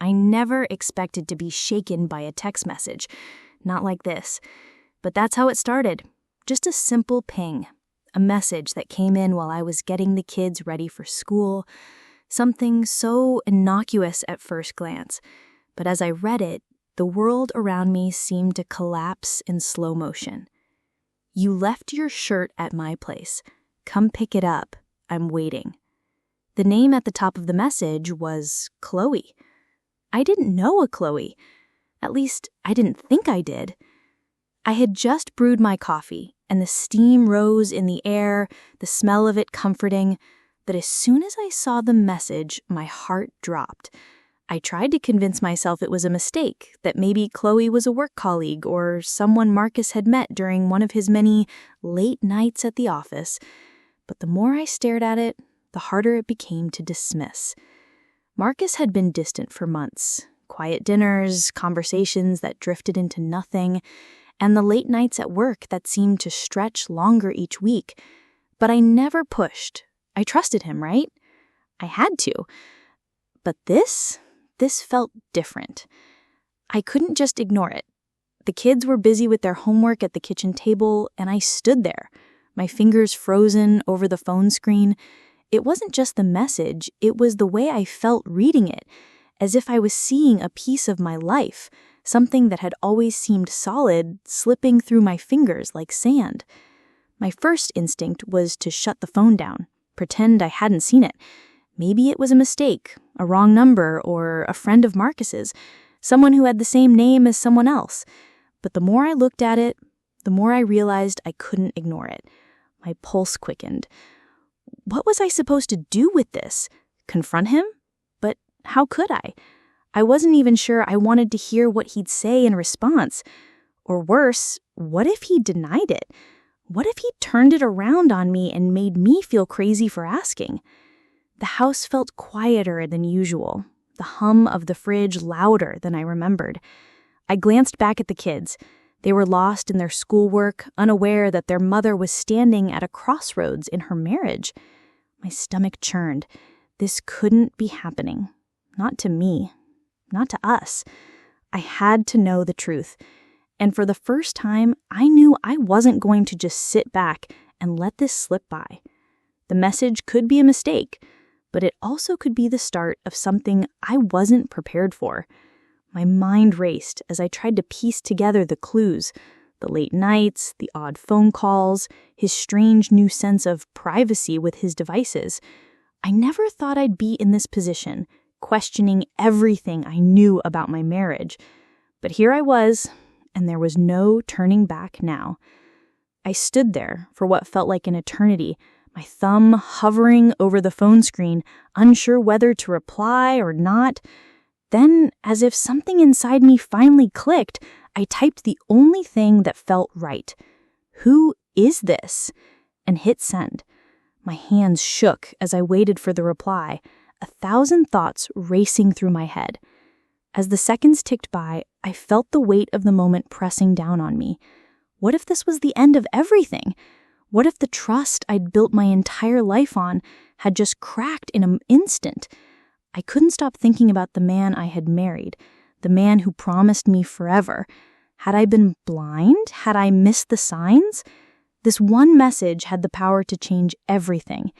I never expected to be shaken by a text message. Not like this. But that's how it started. Just a simple ping. A message that came in while I was getting the kids ready for school. Something so innocuous at first glance. But as I read it, the world around me seemed to collapse in slow motion. You left your shirt at my place. Come pick it up. I'm waiting. The name at the top of the message was Chloe. I didn't know a Chloe. At least, I didn't think I did. I had just brewed my coffee, and the steam rose in the air, the smell of it comforting. But as soon as I saw the message, my heart dropped. I tried to convince myself it was a mistake, that maybe Chloe was a work colleague or someone Marcus had met during one of his many late nights at the office. But the more I stared at it, the harder it became to dismiss. Marcus had been distant for months. Quiet dinners, conversations that drifted into nothing, and the late nights at work that seemed to stretch longer each week. But I never pushed. I trusted him, right? I had to. But this felt different. I couldn't just ignore it. The kids were busy with their homework at the kitchen table, and I stood there, my fingers frozen over the phone screen. It wasn't just the message, it was the way I felt reading it, as if I was seeing a piece of my life, something that had always seemed solid, slipping through my fingers like sand. My first instinct was to shut the phone down, pretend I hadn't seen it. Maybe it was a mistake, a wrong number, or a friend of Marcus's, someone who had the same name as someone else. But the more I looked at it, the more I realized I couldn't ignore it. My pulse quickened. What was I supposed to do with this? Confront him? But how could I? I wasn't even sure I wanted to hear what he'd say in response. Or worse, what if he denied it? What if he turned it around on me and made me feel crazy for asking? The house felt quieter than usual, the hum of the fridge louder than I remembered. I glanced back at the kids. They were lost in their schoolwork, unaware that their mother was standing at a crossroads in her marriage. My stomach churned. This couldn't be happening. Not to me. Not to us. I had to know the truth. And for the first time, I knew I wasn't going to just sit back and let this slip by. The message could be a mistake, but it also could be the start of something I wasn't prepared for. My mind raced as I tried to piece together the clues, the late nights, the odd phone calls, his strange new sense of privacy with his devices. I never thought I'd be in this position, questioning everything I knew about my marriage. But here I was, and there was no turning back now. I stood there for what felt like an eternity, my thumb hovering over the phone screen, unsure whether to reply or not. Then, as if something inside me finally clicked, I typed the only thing that felt right. "Who is this?" and hit send. My hands shook as I waited for the reply, 1,000 thoughts racing through my head. As the seconds ticked by, I felt the weight of the moment pressing down on me. What if this was the end of everything? What if the trust I'd built my entire life on had just cracked in an instant? I couldn't stop thinking about the man I had married, the man who promised me forever. Had I been blind? Had I missed the signs? This one message had the power to change everything,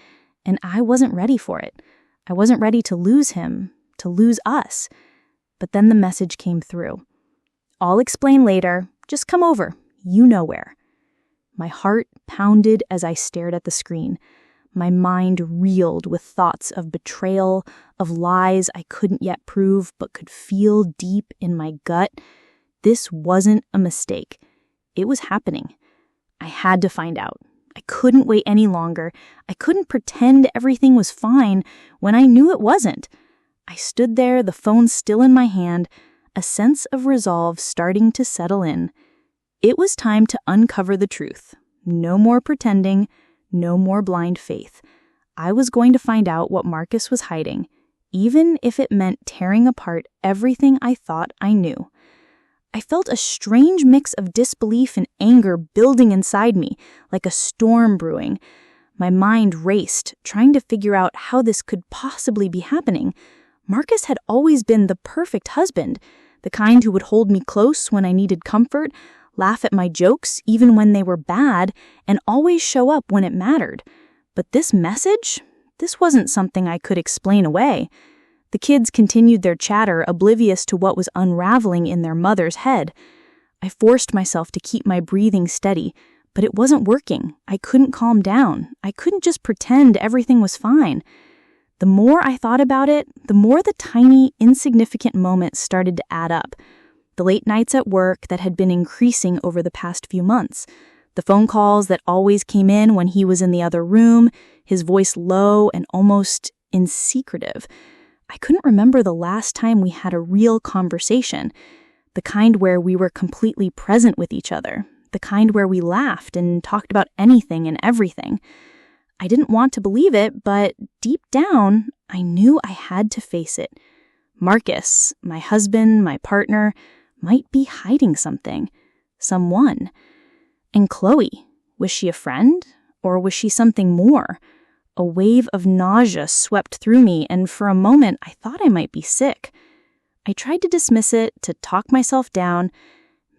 and I wasn't ready for it. I wasn't ready to lose him, to lose us. But then the message came through. "I'll explain later. Just come over. You know where." My heart pounded as I stared at the screen. My mind reeled with thoughts of betrayal, of lies I couldn't yet prove but could feel deep in my gut. This wasn't a mistake. It was happening. I had to find out. I couldn't wait any longer. I couldn't pretend everything was fine when I knew it wasn't. I stood there, the phone still in my hand, a sense of resolve starting to settle in. It was time to uncover the truth. No more pretending, no more blind faith. I was going to find out what Marcus was hiding, even if it meant tearing apart everything I thought I knew. I felt a strange mix of disbelief and anger building inside me, like a storm brewing. My mind raced, trying to figure out how this could possibly be happening. Marcus had always been the perfect husband, the kind who would hold me close when I needed comfort, laugh at my jokes even when they were bad, and always show up when it mattered. But this message? This wasn't something I could explain away. The kids continued their chatter, oblivious to what was unraveling in their mother's head. I forced myself to keep my breathing steady, but it wasn't working. I couldn't calm down. I couldn't just pretend everything was fine. The more I thought about it, the more the tiny, insignificant moments started to add up. The late nights at work that had been increasing over the past few months. The phone calls that always came in when he was in the other room, his voice low and almost insecretive. I couldn't remember the last time we had a real conversation, the kind where we were completely present with each other, the kind where we laughed and talked about anything and everything. I didn't want to believe it, but deep down, I knew I had to face it. Marcus, my husband, my partner, might be hiding something, someone. And Chloe, was she a friend, or was she something more? A wave of nausea swept through me, and for a moment I thought I might be sick. I tried to dismiss it, to talk myself down.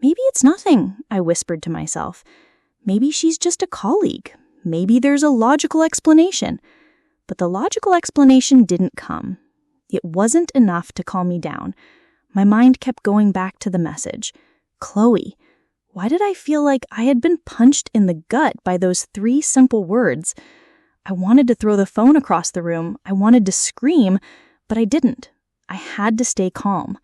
Maybe it's nothing, I whispered to myself. Maybe she's just a colleague. Maybe there's a logical explanation. But the logical explanation didn't come. It wasn't enough to calm me down. My mind kept going back to the message. Chloe. Why did I feel like I had been punched in the gut by those 3 simple words? I wanted to throw the phone across the room. I wanted to scream, but I didn't. I had to stay calm.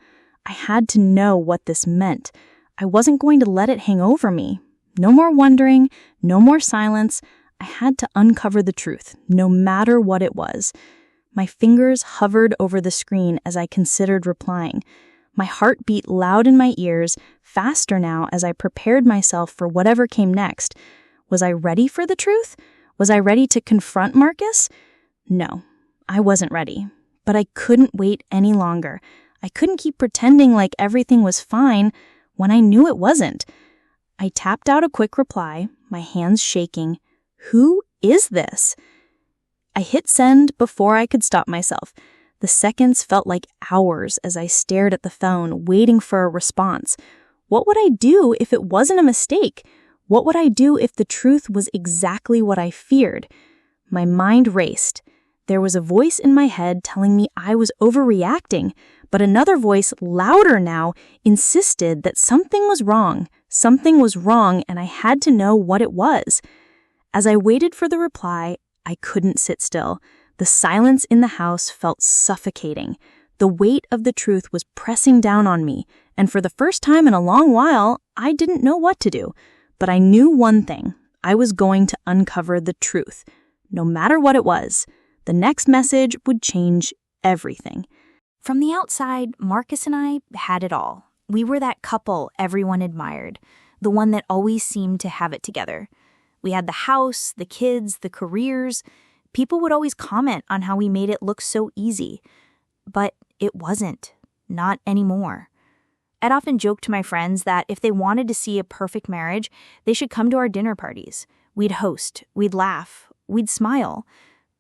I had to know what this meant. I wasn't going to let it hang over me. No more wondering, no more silence. I had to uncover the truth, no matter what it was. My fingers hovered over the screen as I considered replying. My heart beat loud in my ears, faster now as I prepared myself for whatever came next. Was I ready for the truth? Was I ready to confront Marcus? No, I wasn't ready. But I couldn't wait any longer. I couldn't keep pretending like everything was fine when I knew it wasn't. I tapped out a quick reply, my hands shaking. Who is this? I hit send before I could stop myself. The seconds felt like hours as I stared at the phone, waiting for a response. What would I do if it wasn't a mistake? What would I do if the truth was exactly what I feared? My mind raced. There was a voice in my head telling me I was overreacting, but another voice, louder now, insisted that something was wrong. Something was wrong, and I had to know what it was. As I waited for the reply, I couldn't sit still. The silence in the house felt suffocating. The weight of the truth was pressing down on me, and for the first time in a long while, I didn't know what to do. But I knew one thing. I was going to uncover the truth. No matter what it was, the next message would change everything. From the outside, Marcus and I had it all. We were that couple everyone admired, the one that always seemed to have it together. We had the house, the kids, the careers. People would always comment on how we made it look so easy. But it wasn't. Not anymore. I'd often joke to my friends that if they wanted to see a perfect marriage, they should come to our dinner parties. We'd host, we'd laugh, we'd smile.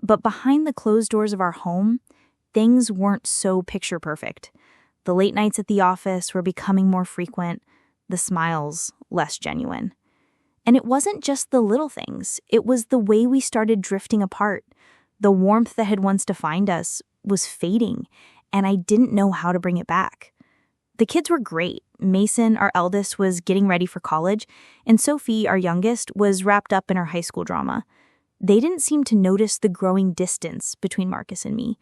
But behind the closed doors of our home, things weren't so picture perfect. The late nights at the office were becoming more frequent, the smiles less genuine. And it wasn't just the little things, it was the way we started drifting apart. The warmth that had once defined us was fading, and I didn't know how to bring it back. The kids were great. Mason, our eldest, was getting ready for college, and Sophie, our youngest, was wrapped up in her high school drama. They didn't seem to notice the growing distance between Marcus and me.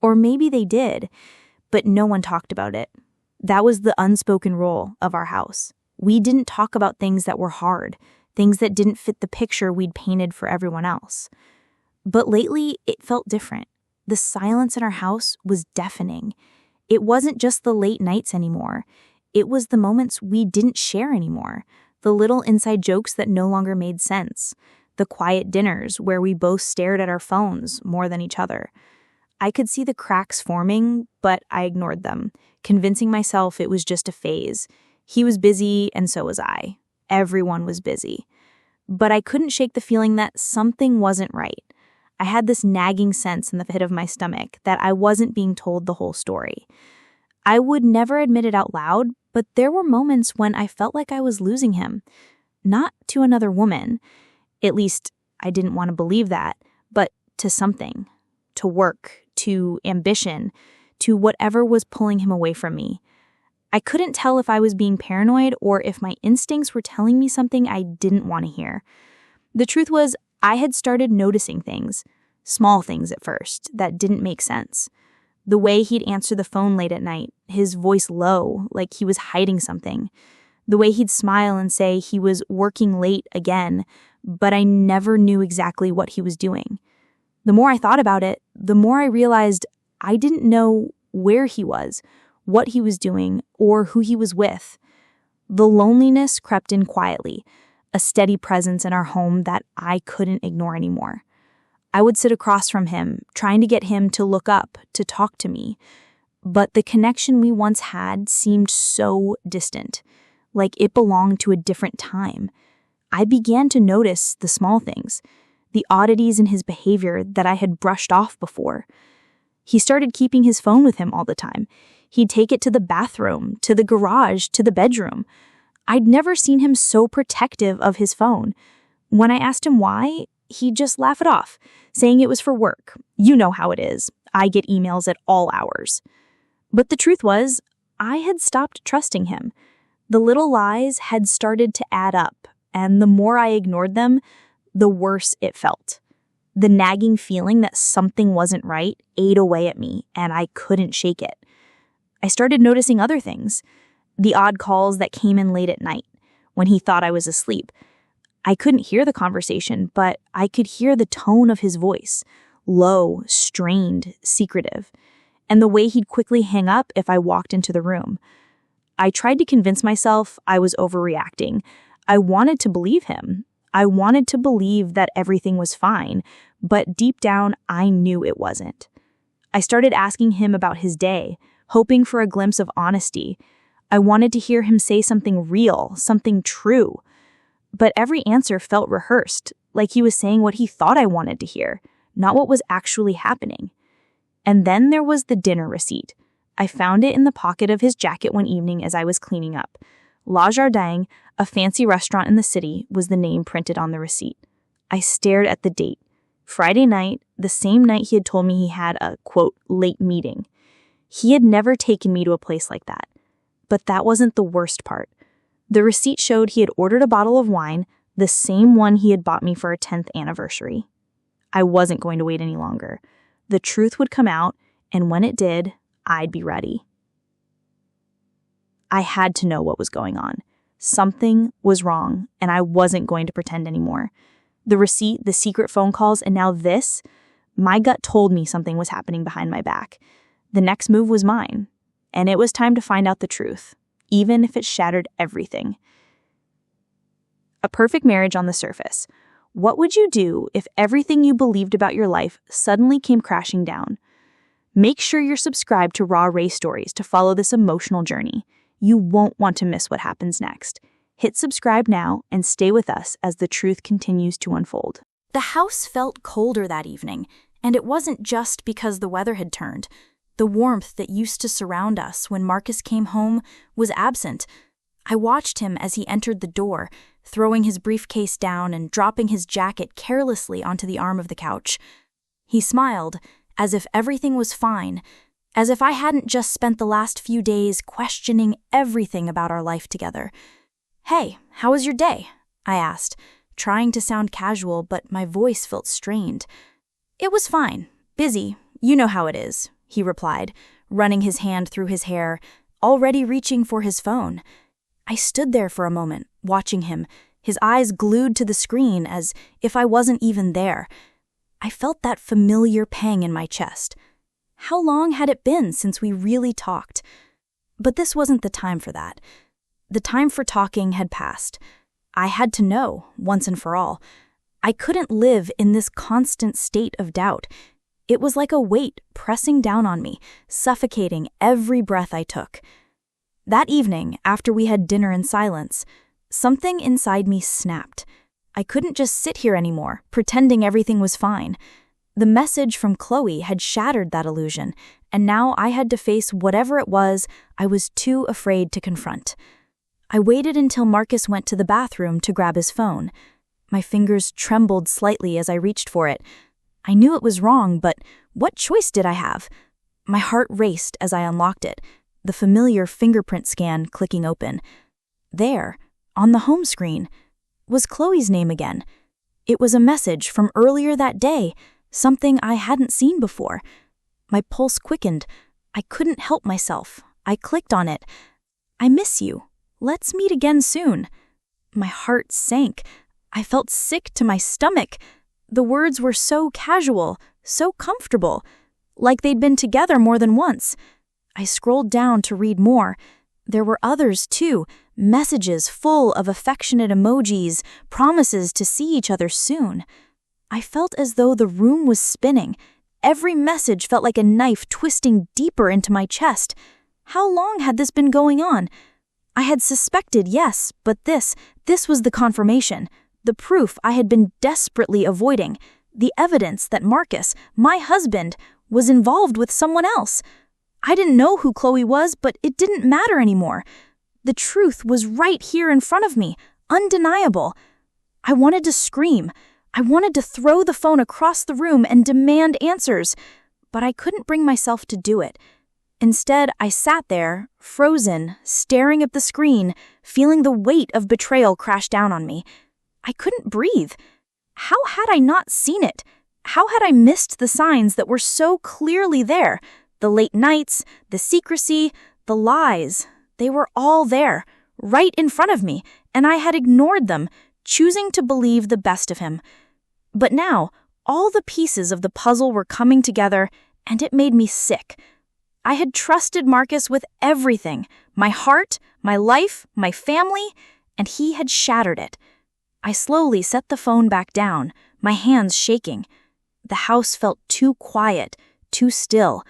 Or maybe they did, but no one talked about it. That was the unspoken rule of our house. We didn't talk about things that were hard, things that didn't fit the picture we'd painted for everyone else. But lately, it felt different. The silence in our house was deafening. It wasn't just the late nights anymore. It was the moments we didn't share anymore, the little inside jokes that no longer made sense, the quiet dinners where we both stared at our phones more than each other. I could see the cracks forming, but I ignored them, convincing myself it was just a phase. He was busy, and so was I. Everyone was busy. But I couldn't shake the feeling that something wasn't right. I had this nagging sense in the pit of my stomach that I wasn't being told the whole story. I would never admit it out loud, but there were moments when I felt like I was losing him. Not to another woman. At least, I didn't want to believe that, but to something. To work, to ambition, to whatever was pulling him away from me. I couldn't tell if I was being paranoid or if my instincts were telling me something I didn't want to hear. The truth was, I had started noticing things, small things at first, that didn't make sense. The way he'd answer the phone late at night, his voice low, like he was hiding something. The way he'd smile and say he was working late again, but I never knew exactly what he was doing. The more I thought about it, the more I realized I didn't know where he was, what he was doing, or who he was with. The loneliness crept in quietly, a steady presence in our home that I couldn't ignore anymore. I would sit across from him, trying to get him to look up, to talk to me. But the connection we once had seemed so distant, like it belonged to a different time. I began to notice the small things, the oddities in his behavior that I had brushed off before. He started keeping his phone with him all the time. He'd take it to the bathroom, to the garage, to the bedroom. I'd never seen him so protective of his phone. When I asked him why, he'd just laugh it off, saying it was for work. You know how it is. I get emails at all hours. But the truth was, I had stopped trusting him. The little lies had started to add up, and the more I ignored them, the worse it felt. The nagging feeling that something wasn't right ate away at me, and I couldn't shake it. I started noticing other things. The odd calls that came in late at night, when he thought I was asleep. I couldn't hear the conversation, but I could hear the tone of his voice, low, strained, secretive, and the way he'd quickly hang up if I walked into the room. I tried to convince myself I was overreacting. I wanted to believe him. I wanted to believe that everything was fine, but deep down, I knew it wasn't. I started asking him about his day, hoping for a glimpse of honesty. I wanted to hear him say something real, something true. But every answer felt rehearsed, like he was saying what he thought I wanted to hear, not what was actually happening. And then there was the dinner receipt. I found it in the pocket of his jacket one evening as I was cleaning up. La Jardin, a fancy restaurant in the city, was the name printed on the receipt. I stared at the date. Friday night, the same night he had told me he had a, quote, late meeting. He had never taken me to a place like that. But that wasn't the worst part. The receipt showed he had ordered a bottle of wine, the same one he had bought me for our 10th anniversary. I wasn't going to wait any longer. The truth would come out, and when it did, I'd be ready. I had to know what was going on. Something was wrong, and I wasn't going to pretend anymore. The receipt, the secret phone calls, and now this, my gut told me something was happening behind my back. The next move was mine, and it was time to find out the truth, even if it shattered everything. A perfect marriage on the surface. What would you do if everything you believed about your life suddenly came crashing down? Make sure you're subscribed to Raw Ray Stories to follow this emotional journey. You won't want to miss what happens next. Hit subscribe now and stay with us as the truth continues to unfold. The house felt colder that evening, and it wasn't just because the weather had turned. The warmth that used to surround us when Marcus came home was absent. I watched him as he entered the door, throwing his briefcase down and dropping his jacket carelessly onto the arm of the couch. He smiled, as if everything was fine, as if I hadn't just spent the last few days questioning everything about our life together. "Hey, how was your day?" I asked, trying to sound casual, but my voice felt strained. "It was fine. Busy. You know how it is," he replied, running his hand through his hair, already reaching for his phone. I stood there for a moment, watching him, his eyes glued to the screen as if I wasn't even there. I felt that familiar pang in my chest. How long had it been since we really talked? But this wasn't the time for that. The time for talking had passed. I had to know, once and for all. I couldn't live in this constant state of doubt. It was like a weight pressing down on me, suffocating every breath I took. That evening, after we had dinner in silence, something inside me snapped. I couldn't just sit here anymore, pretending everything was fine. The message from Chloe had shattered that illusion, and now I had to face whatever it was I was too afraid to confront. I waited until Marcus went to the bathroom to grab his phone. My fingers trembled slightly as I reached for it. I knew it was wrong, but what choice did I have? My heart raced as I unlocked it, the familiar fingerprint scan clicking open. There, on the home screen, was Chloe's name again. It was a message from earlier that day, something I hadn't seen before. My pulse quickened. I couldn't help myself. I clicked on it. "I miss you. Let's meet again soon." My heart sank. I felt sick to my stomach. The words were so casual, so comfortable, like they'd been together more than once. I scrolled down to read more. There were others, too, messages full of affectionate emojis, promises to see each other soon. I felt as though the room was spinning. Every message felt like a knife twisting deeper into my chest. How long had this been going on? I had suspected, yes, but this was the confirmation, the proof I had been desperately avoiding, the evidence that Marcus, my husband, was involved with someone else. I didn't know who Chloe was, but it didn't matter anymore. The truth was right here in front of me, undeniable. I wanted to scream. I wanted to throw the phone across the room and demand answers, but I couldn't bring myself to do it. Instead, I sat there, frozen, staring at the screen, feeling the weight of betrayal crash down on me. I couldn't breathe. How had I not seen it? How had I missed the signs that were so clearly there? The late nights, the secrecy, the lies. They were all there, right in front of me, and I had ignored them, choosing to believe the best of him. But now, all the pieces of the puzzle were coming together, and it made me sick. I had trusted Marcus with everything, my heart, my life, my family, and he had shattered it. I slowly set the phone back down, my hands shaking. The house felt too quiet, too still.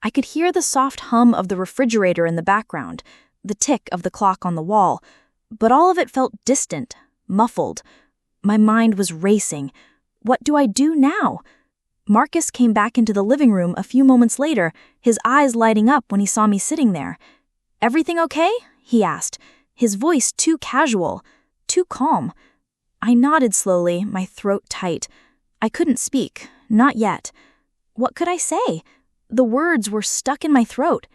I could hear the soft hum of the refrigerator in the background, the tick of the clock on the wall, but all of it felt distant, muffled. My mind was racing. What do I do now? Marcus came back into the living room a few moments later, his eyes lighting up when he saw me sitting there. "Everything okay?" he asked, his voice too casual, too calm. I nodded slowly, my throat tight. I couldn't speak, not yet. What could I say? The words were stuck in my throat.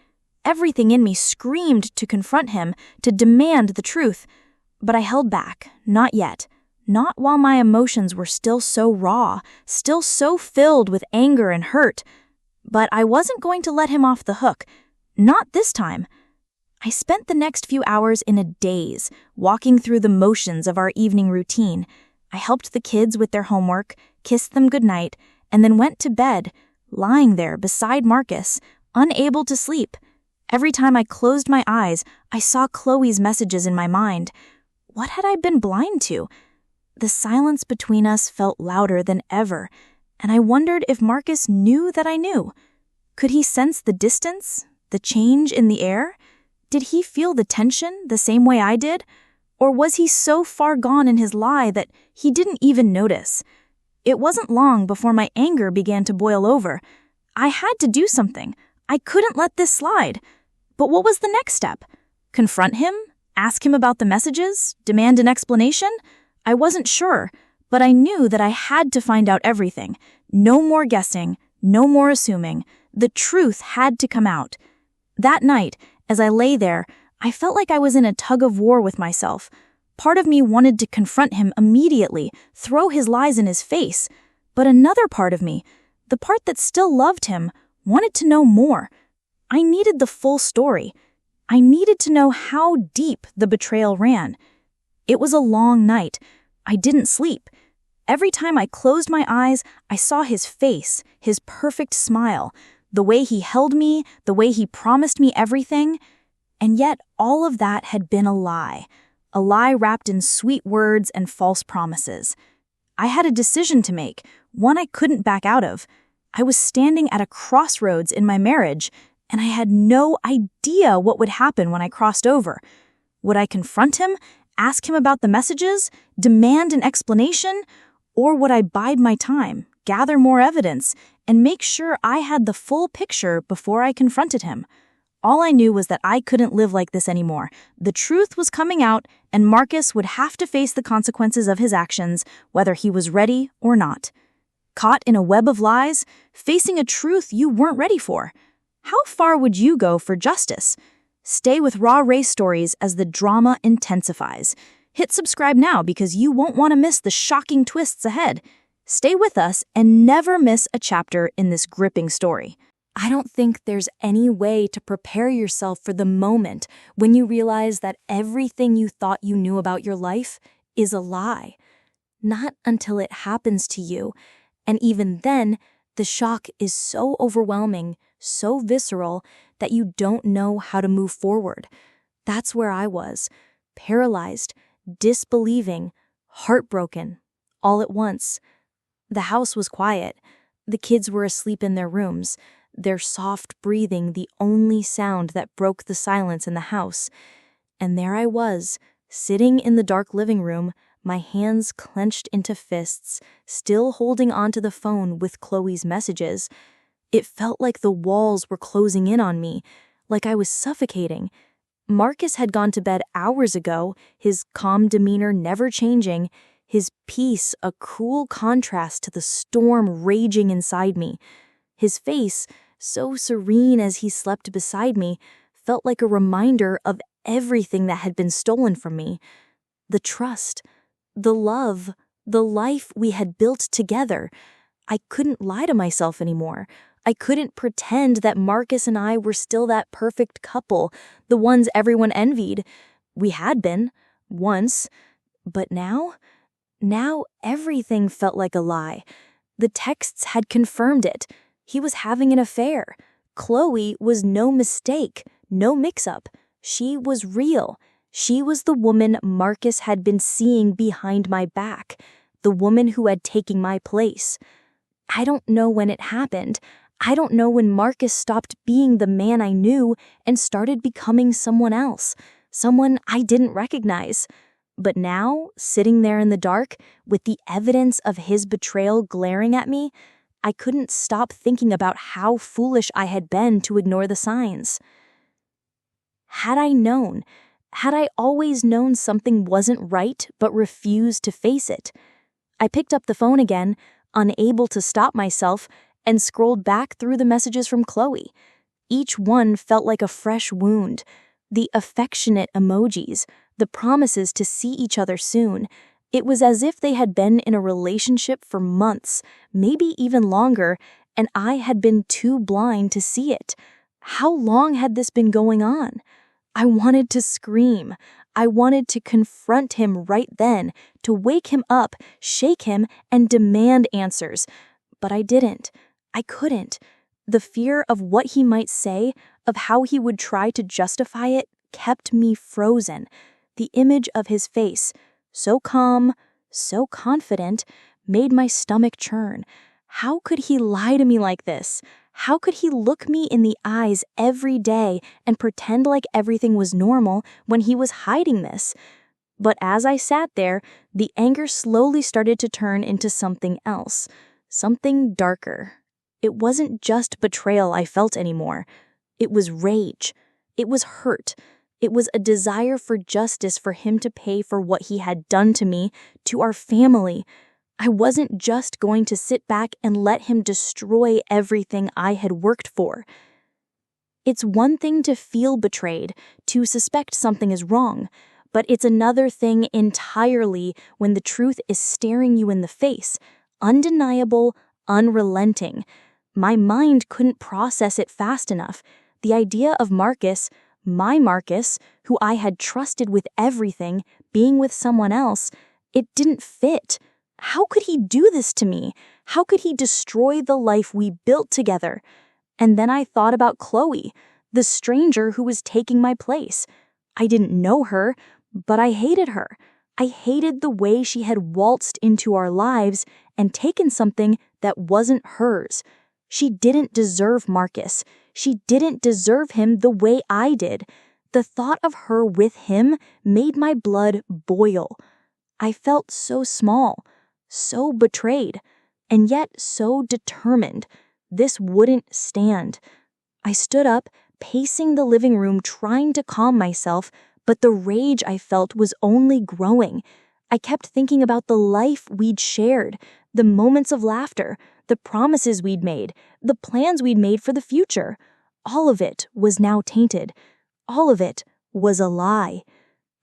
Everything in me screamed to confront him, to demand the truth. But I held back, not yet. Not while my emotions were still so raw, still so filled with anger and hurt. But I wasn't going to let him off the hook. Not this time. I spent the next few hours in a daze, walking through the motions of our evening routine. I helped the kids with their homework, kissed them goodnight, and then went to bed, lying there beside Marcus, unable to sleep. Every time I closed my eyes, I saw Chloe's messages in my mind. What had I been blind to? The silence between us felt louder than ever, and I wondered if Marcus knew that I knew. Could he sense the distance, the change in the air? Did he feel the tension the same way I did? Or was he so far gone in his lie that he didn't even notice? It wasn't long before my anger began to boil over. I had to do something. I couldn't let this slide. But what was the next step? Confront him? Ask him about the messages? Demand an explanation? I wasn't sure, but I knew that I had to find out everything. No more guessing, no more assuming. The truth had to come out. That night, as I lay there, I felt like I was in a tug of war with myself. Part of me wanted to confront him immediately, throw his lies in his face. But another part of me, the part that still loved him, wanted to know more. I needed the full story. I needed to know how deep the betrayal ran. It was a long night. I didn't sleep. Every time I closed my eyes, I saw his face, his perfect smile, the way he held me, the way he promised me everything. And yet all of that had been a lie wrapped in sweet words and false promises. I had a decision to make, one I couldn't back out of. I was standing at a crossroads in my marriage, and I had no idea what would happen when I crossed over. Would I confront him, ask him about the messages, demand an explanation, or would I bide my time, gather more evidence, and make sure I had the full picture before I confronted him. All I knew was that I couldn't live like this anymore. The truth was coming out, and Marcus would have to face the consequences of his actions, whether he was ready or not. Caught in a web of lies, facing a truth you weren't ready for. How far would you go for justice? Stay with Raw Race Stories as the drama intensifies. Hit subscribe now because you won't want to miss the shocking twists ahead. Stay with us and never miss a chapter in this gripping story. I don't think there's any way to prepare yourself for the moment when you realize that everything you thought you knew about your life is a lie. Not until it happens to you. And even then, the shock is so overwhelming, so visceral, that you don't know how to move forward. That's where I was, paralyzed, disbelieving, heartbroken, all at once. The house was quiet. The kids were asleep in their rooms, their soft breathing the only sound that broke the silence in the house. And there I was, sitting in the dark living room, my hands clenched into fists, still holding onto the phone with Chloe's messages. It felt like the walls were closing in on me, like I was suffocating. Marcus had gone to bed hours ago, his calm demeanor never changing, his peace a cruel contrast to the storm raging inside me. His face, so serene as he slept beside me, felt like a reminder of everything that had been stolen from me. The trust, the love, the life we had built together. I couldn't lie to myself anymore. I couldn't pretend that Marcus and I were still that perfect couple, the ones everyone envied. We had been, once. But now everything felt like a lie. The texts had confirmed it. He was having an affair. Chloe was no mistake, no mix-up. She was real. She was the woman Marcus had been seeing behind my back, the woman who had taken my place. I don't know when it happened. I don't know when Marcus stopped being the man I knew and started becoming someone else, someone I didn't recognize. But now, sitting there in the dark, with the evidence of his betrayal glaring at me, I couldn't stop thinking about how foolish I had been to ignore the signs. Had I always known something wasn't right but refused to face it? I picked up the phone again, unable to stop myself, and scrolled back through the messages from Chloe. Each one felt like a fresh wound. The affectionate emojis, the promises to see each other soon. It was as if they had been in a relationship for months, maybe even longer, and I had been too blind to see it. How long had this been going on? I wanted to scream. I wanted to confront him right then, to wake him up, shake him, and demand answers. But I didn't. I couldn't. The fear of what he might say, of how he would try to justify it, kept me frozen. The image of his face, so calm, so confident, made my stomach churn. How could he lie to me like this? How could he look me in the eyes every day and pretend like everything was normal when he was hiding this? But as I sat there, the anger slowly started to turn into something else, something darker. It wasn't just betrayal I felt anymore. It was rage. It was hurt. It was a desire for justice for him to pay for what he had done to me, to our family. I wasn't just going to sit back and let him destroy everything I had worked for. It's one thing to feel betrayed, to suspect something is wrong, but it's another thing entirely when the truth is staring you in the face, undeniable, unrelenting. My mind couldn't process it fast enough. The idea of Marcus, my Marcus, who I had trusted with everything, being with someone else, it didn't fit. How could he do this to me? How could he destroy the life we built together? And then I thought about Chloe, the stranger who was taking my place. I didn't know her, but I hated her. I hated the way she had waltzed into our lives and taken something that wasn't hers. She didn't deserve Marcus. She didn't deserve him the way I did. The thought of her with him made my blood boil. I felt so small, so betrayed. and yet so determined. This wouldn't stand. I stood up, pacing the living room, trying to calm myself, but the rage I felt was only growing. I kept thinking about the life we'd shared, the moments of laughter, the promises we'd made, the plans we'd made for the future. All of it was now tainted. All of it was a lie.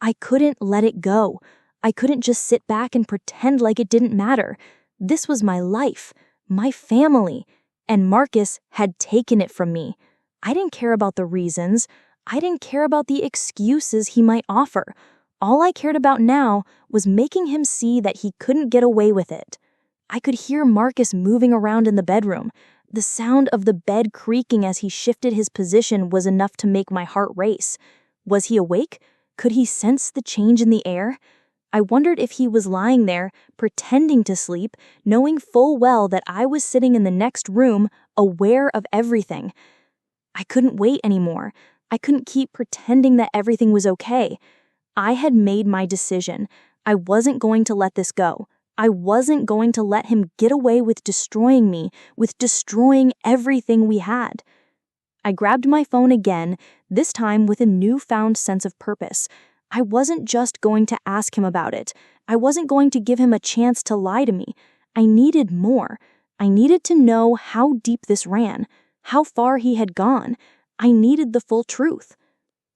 I couldn't let it go. I couldn't just sit back and pretend like it didn't matter. This was my life, my family, and Marcus had taken it from me. I didn't care about the reasons. I didn't care about the excuses he might offer. All I cared about now was making him see that he couldn't get away with it. I could hear Marcus moving around in the bedroom. The sound of the bed creaking as he shifted his position was enough to make my heart race. Was he awake? Could he sense the change in the air? I wondered if he was lying there, pretending to sleep, knowing full well that I was sitting in the next room, aware of everything. I couldn't wait anymore. I couldn't keep pretending that everything was okay. I had made my decision. I wasn't going to let this go. I wasn't going to let him get away with destroying me, with destroying everything we had. I grabbed my phone again, this time with a newfound sense of purpose. I wasn't just going to ask him about it. I wasn't going to give him a chance to lie to me. I needed more. I needed to know how deep this ran, how far he had gone. I needed the full truth.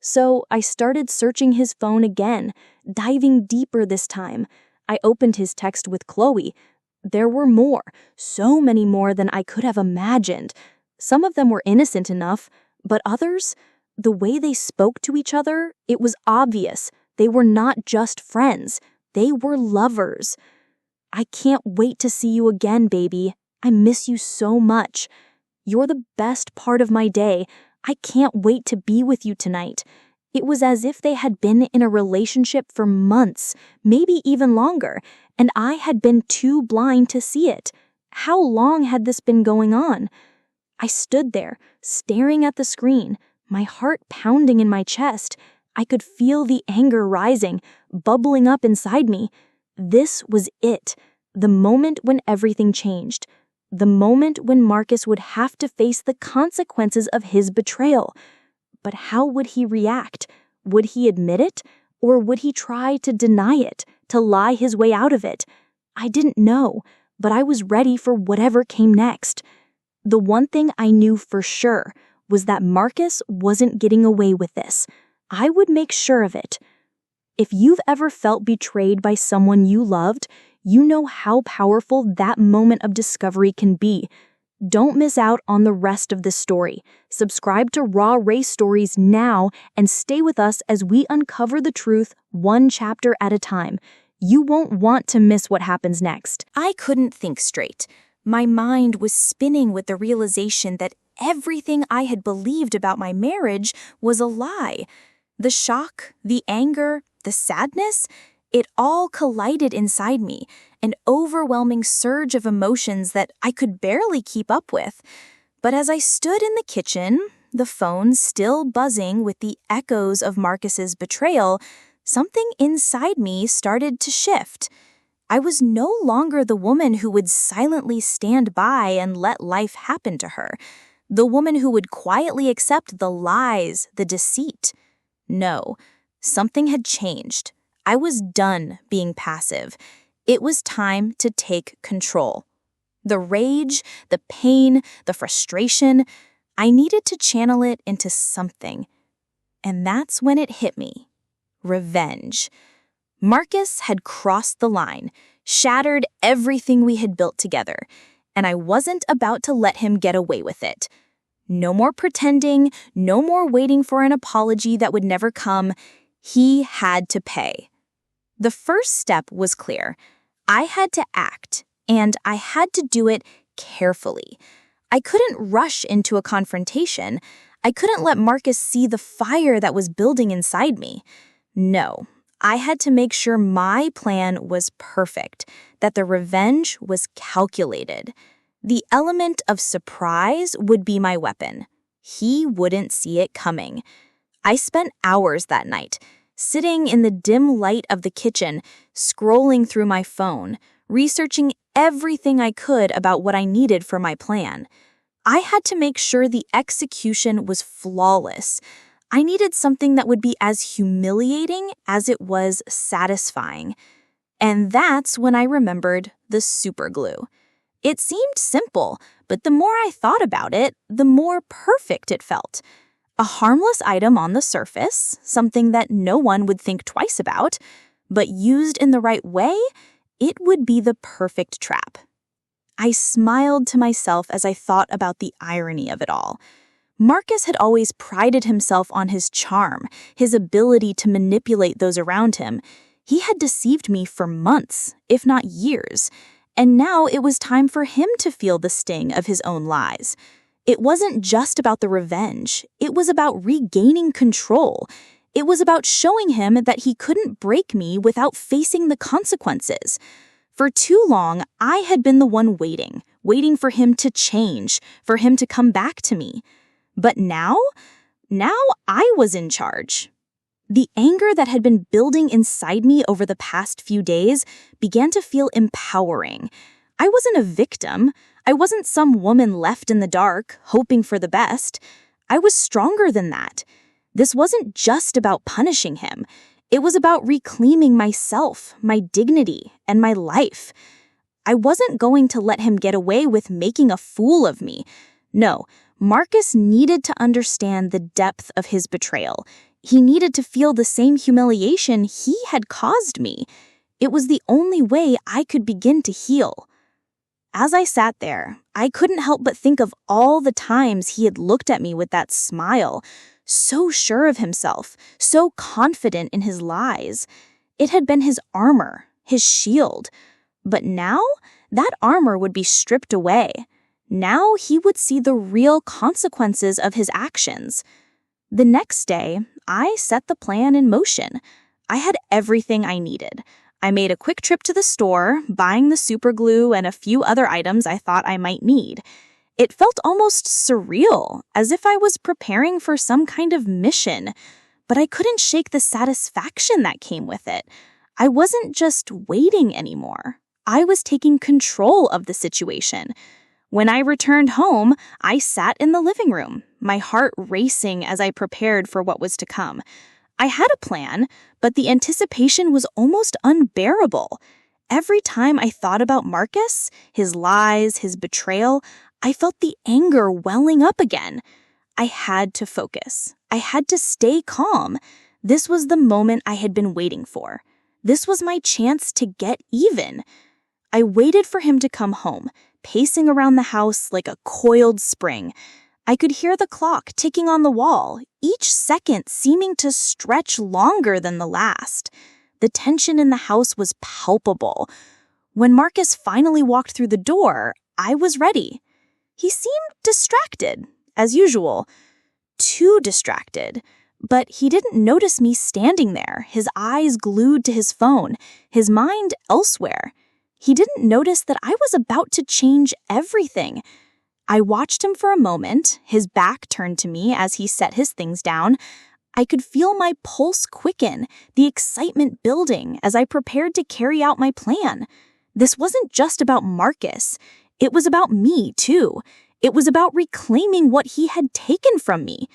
So I started searching his phone again, diving deeper this time. I opened his text with Chloe. There were more, so many more than I could have imagined. Some of them were innocent enough, but others, the way they spoke to each other, it was obvious. They were not just friends. They were lovers. I can't wait to see you again, baby. I miss you so much. You're the best part of my day. I can't wait to be with you tonight. It was as if they had been in a relationship for months, maybe even longer, and I had been too blind to see it. How long had this been going on? I stood there, staring at the screen, my heart pounding in my chest. I could feel the anger rising, bubbling up inside me. This was it, the moment when everything changed. The moment when Marcus would have to face the consequences of his betrayal. But how would he react? Would he admit it? Or would he try to deny it, to lie his way out of it? I didn't know, but I was ready for whatever came next. The one thing I knew for sure was that Marcus wasn't getting away with this. I would make sure of it. If you've ever felt betrayed by someone you loved, you know how powerful that moment of discovery can be. Don't miss out on the rest of this story. Subscribe to Raw Race Stories now and stay with us as we uncover the truth one chapter at a time. You won't want to miss what happens next. I couldn't think straight. My mind was spinning with the realization that everything I had believed about my marriage was a lie. The shock, the anger, the sadness, it all collided inside me, an overwhelming surge of emotions that I could barely keep up with. But as I stood in the kitchen, the phone still buzzing with the echoes of Marcus's betrayal, something inside me started to shift. I was no longer the woman who would silently stand by and let life happen to her, the woman who would quietly accept the lies, the deceit. No, something had changed. I was done being passive. It was time to take control. The rage, the pain, the frustration, I needed to channel it into something. And that's when it hit me. Revenge. Marcus had crossed the line, shattered everything we had built together, and I wasn't about to let him get away with it. No more pretending, no more waiting for an apology that would never come. He had to pay. The first step was clear. I had to act, and I had to do it carefully. I couldn't rush into a confrontation. I couldn't let Marcus see the fire that was building inside me. No, I had to make sure my plan was perfect, that the revenge was calculated. The element of surprise would be my weapon. He wouldn't see it coming. I spent hours that night, sitting in the dim light of the kitchen, scrolling through my phone, researching everything I could about what I needed for my plan. I had to make sure the execution was flawless. I needed something that would be as humiliating as it was satisfying. And that's when I remembered the superglue. It seemed simple, but the more I thought about it, the more perfect it felt. A harmless item on the surface, something that no one would think twice about, but used in the right way, it would be the perfect trap. I smiled to myself as I thought about the irony of it all. Marcus had always prided himself on his charm, his ability to manipulate those around him. He had deceived me for months, if not years, and now it was time for him to feel the sting of his own lies. It wasn't just about the revenge. It was about regaining control. It was about showing him that he couldn't break me without facing the consequences. For too long, I had been the one waiting for him to change, for him to come back to me. But now I was in charge. The anger that had been building inside me over the past few days began to feel empowering. I wasn't a victim. I wasn't some woman left in the dark, hoping for the best. I was stronger than that. This wasn't just about punishing him. It was about reclaiming myself, my dignity, and my life. I wasn't going to let him get away with making a fool of me. No, Marcus needed to understand the depth of his betrayal. He needed to feel the same humiliation he had caused me. It was the only way I could begin to heal. As I sat there, I couldn't help but think of all the times he had looked at me with that smile, so sure of himself, so confident in his lies. It had been his armor, his shield. But now, that armor would be stripped away. Now he would see the real consequences of his actions. The next day, I set the plan in motion. I had everything I needed. I made a quick trip to the store, buying the superglue and a few other items I thought I might need. It felt almost surreal, as if I was preparing for some kind of mission, but I couldn't shake the satisfaction that came with it. I wasn't just waiting anymore. I was taking control of the situation. When I returned home, I sat in the living room, my heart racing as I prepared for what was to come. I had a plan, but the anticipation was almost unbearable. Every time I thought about Marcus, his lies, his betrayal, I felt the anger welling up again. I had to focus. I had to stay calm. This was the moment I had been waiting for. This was my chance to get even. I waited for him to come home, pacing around the house like a coiled spring. I could hear the clock ticking on the wall, each second seeming to stretch longer than the last. The tension in the house was palpable. When Marcus finally walked through the door, I was ready. He seemed distracted, as usual. Too distracted. But he didn't notice me standing there, his eyes glued to his phone, his mind elsewhere. He didn't notice that I was about to change everything. I watched him for a moment, his back turned to me as he set his things down. I could feel my pulse quicken, the excitement building as I prepared to carry out my plan. This wasn't just about Marcus. It was about me, too. It was about reclaiming what he had taken from me.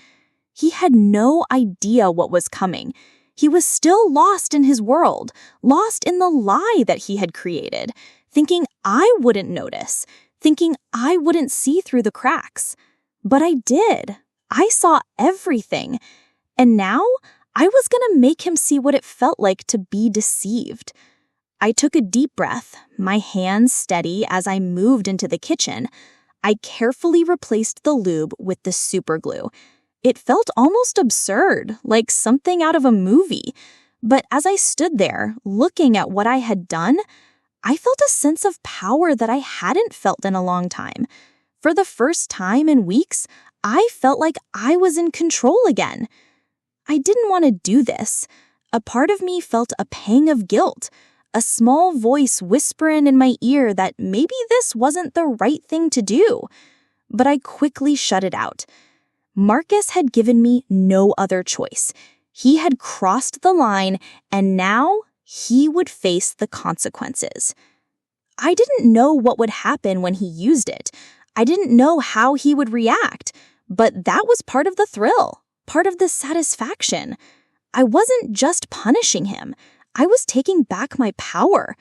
He had no idea what was coming. He was still lost in his world, lost in the lie that he had created, thinking I wouldn't notice, thinking I wouldn't see through the cracks. But I did. I saw everything. And now I was going to make him see what it felt like to be deceived. I took a deep breath, my hands steady as I moved into the kitchen. I carefully replaced the lube with the superglue. It felt almost absurd, like something out of a movie. But as I stood there, looking at what I had done, I felt a sense of power that I hadn't felt in a long time. For the first time in weeks, I felt like I was in control again. I didn't want to do this. A part of me felt a pang of guilt, a small voice whispering in my ear that maybe this wasn't the right thing to do. But I quickly shut it out. Marcus had given me no other choice. He had crossed the line, and now he would face the consequences. I didn't know what would happen when he used it. I didn't know how he would react, but that was part of the thrill, part of the satisfaction. I wasn't just punishing him. I was taking back my power.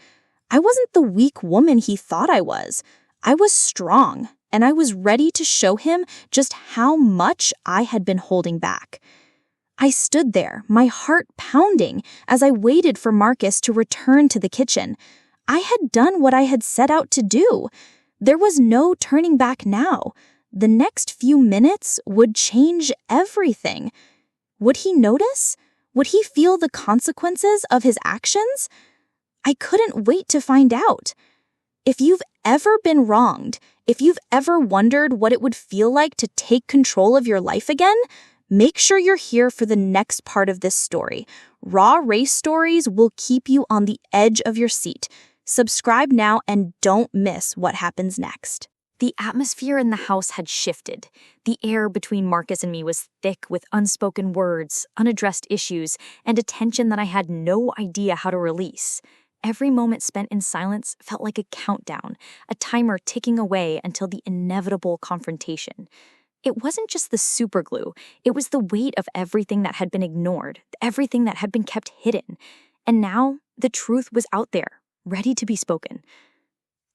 I wasn't the weak woman he thought I was. I was strong, and I was ready to show him just how much I had been holding back. I stood there, my heart pounding, as I waited for Marcus to return to the kitchen. I had done what I had set out to do. There was no turning back now. The next few minutes would change everything. Would he notice? Would he feel the consequences of his actions? I couldn't wait to find out. If you've ever been wronged, if you've ever wondered what it would feel like to take control of your life again, make sure you're here for the next part of this story. Raw race stories will keep you on the edge of your seat. Subscribe now and don't miss what happens next. The atmosphere in the house had shifted. The air between Marcus and me was thick with unspoken words, unaddressed issues, and a tension that I had no idea how to release. Every moment spent in silence felt like a countdown, a timer ticking away until the inevitable confrontation. It wasn't just the superglue, it was the weight of everything that had been ignored, everything that had been kept hidden. And now, the truth was out there, ready to be spoken.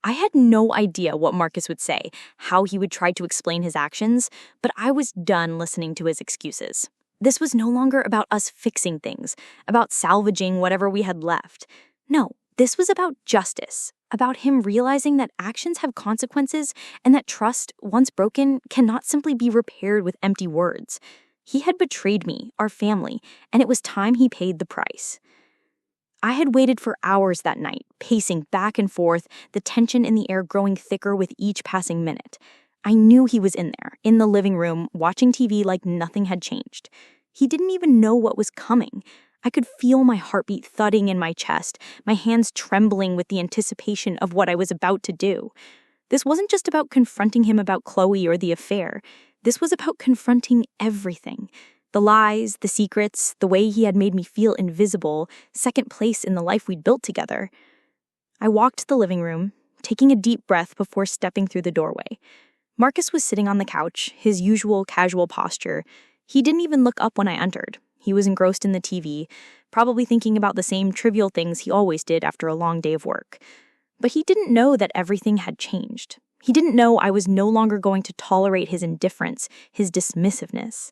I had no idea what Marcus would say, how he would try to explain his actions, but I was done listening to his excuses. This was no longer about us fixing things, about salvaging whatever we had left. No, this was about justice, about him realizing that actions have consequences and that trust, once broken, cannot simply be repaired with empty words. He had betrayed me, our family, and it was time he paid the price. I had waited for hours that night, pacing back and forth, the tension in the air growing thicker with each passing minute. I knew he was in there, in the living room, watching TV like nothing had changed. He didn't even know what was coming. I could feel my heartbeat thudding in my chest, my hands trembling with the anticipation of what I was about to do. This wasn't just about confronting him about Chloe or the affair. This was about confronting everything. The lies, the secrets, the way he had made me feel invisible, second place in the life we'd built together. I walked to the living room, taking a deep breath before stepping through the doorway. Marcus was sitting on the couch, his usual casual posture. He didn't even look up when I entered. He was engrossed in the TV, probably thinking about the same trivial things he always did after a long day of work. But he didn't know that everything had changed. He didn't know I was no longer going to tolerate his indifference, his dismissiveness.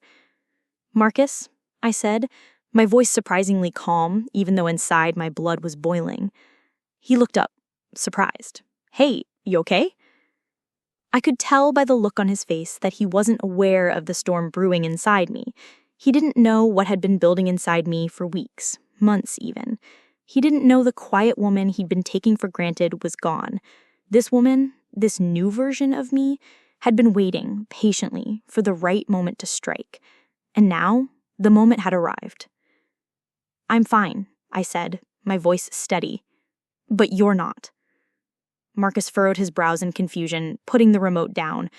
"Marcus," I said, my voice surprisingly calm, even though inside my blood was boiling. He looked up, surprised. "Hey, you okay?" I could tell by the look on his face that he wasn't aware of the storm brewing inside me. He didn't know what had been building inside me for weeks, months even. He didn't know the quiet woman he'd been taking for granted was gone. This woman, this new version of me, had been waiting patiently for the right moment to strike. And now, the moment had arrived. "I'm fine," I said, my voice steady. "But you're not." Marcus furrowed his brows in confusion, putting the remote down.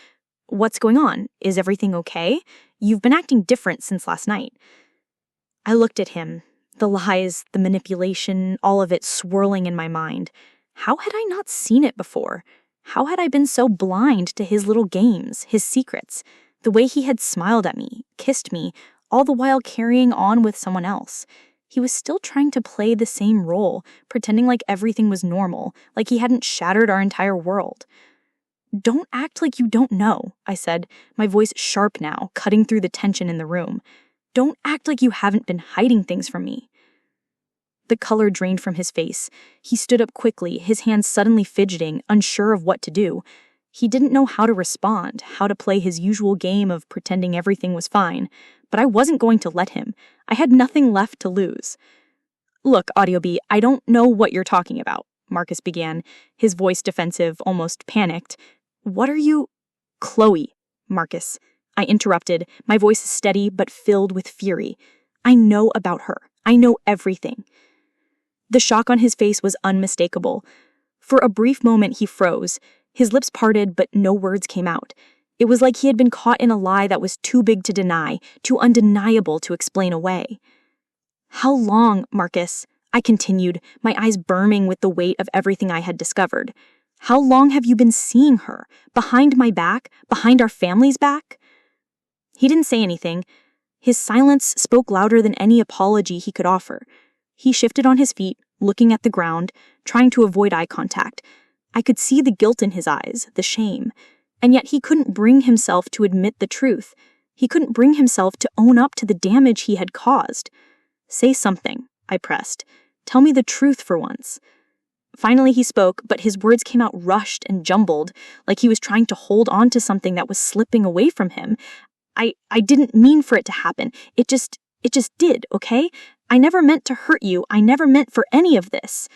"What's going on? Is everything okay? You've been acting different since last night." I looked at him, the lies, the manipulation, all of it swirling in my mind. How had I not seen it before? How had I been so blind to his little games, his secrets? The way he had smiled at me, kissed me, all the while carrying on with someone else. He was still trying to play the same role, pretending like everything was normal, like he hadn't shattered our entire world. "Don't act like you don't know," I said, my voice sharp now, cutting through the tension in the room. "Don't act like you haven't been hiding things from me." The color drained from his face. He stood up quickly, his hands suddenly fidgeting, unsure of what to do. He didn't know how to respond, how to play his usual game of pretending everything was fine, but I wasn't going to let him. I had nothing left to lose. "Look, Audio B, I don't know what you're talking about," Marcus began, his voice defensive, almost panicked. "What are you—" "Chloe," Marcus. I interrupted, my voice steady but filled with fury. "I know about her. I know everything." The shock on his face was unmistakable. For a brief moment he froze. His lips parted, but no words came out. It was like he had been caught in a lie that was too big to deny, too undeniable to explain away. "How long, Marcus?" I continued, my eyes burning with the weight of everything I had discovered. How long have you been seeing her? Behind my back? Behind our family's back?" He didn't say anything. His silence spoke louder than any apology he could offer. He shifted on his feet, looking at the ground, trying to avoid eye contact. I could see the guilt in his eyes, the shame. And yet he couldn't bring himself to admit the truth. He couldn't bring himself to own up to the damage he had caused. "Say something," I pressed. "Tell me the truth for once." Finally he spoke, but his words came out rushed and jumbled, like he was trying to hold on to something that was slipping away from him. I didn't mean for it to happen. It just did, okay? I never meant to hurt you. I never meant for any of this.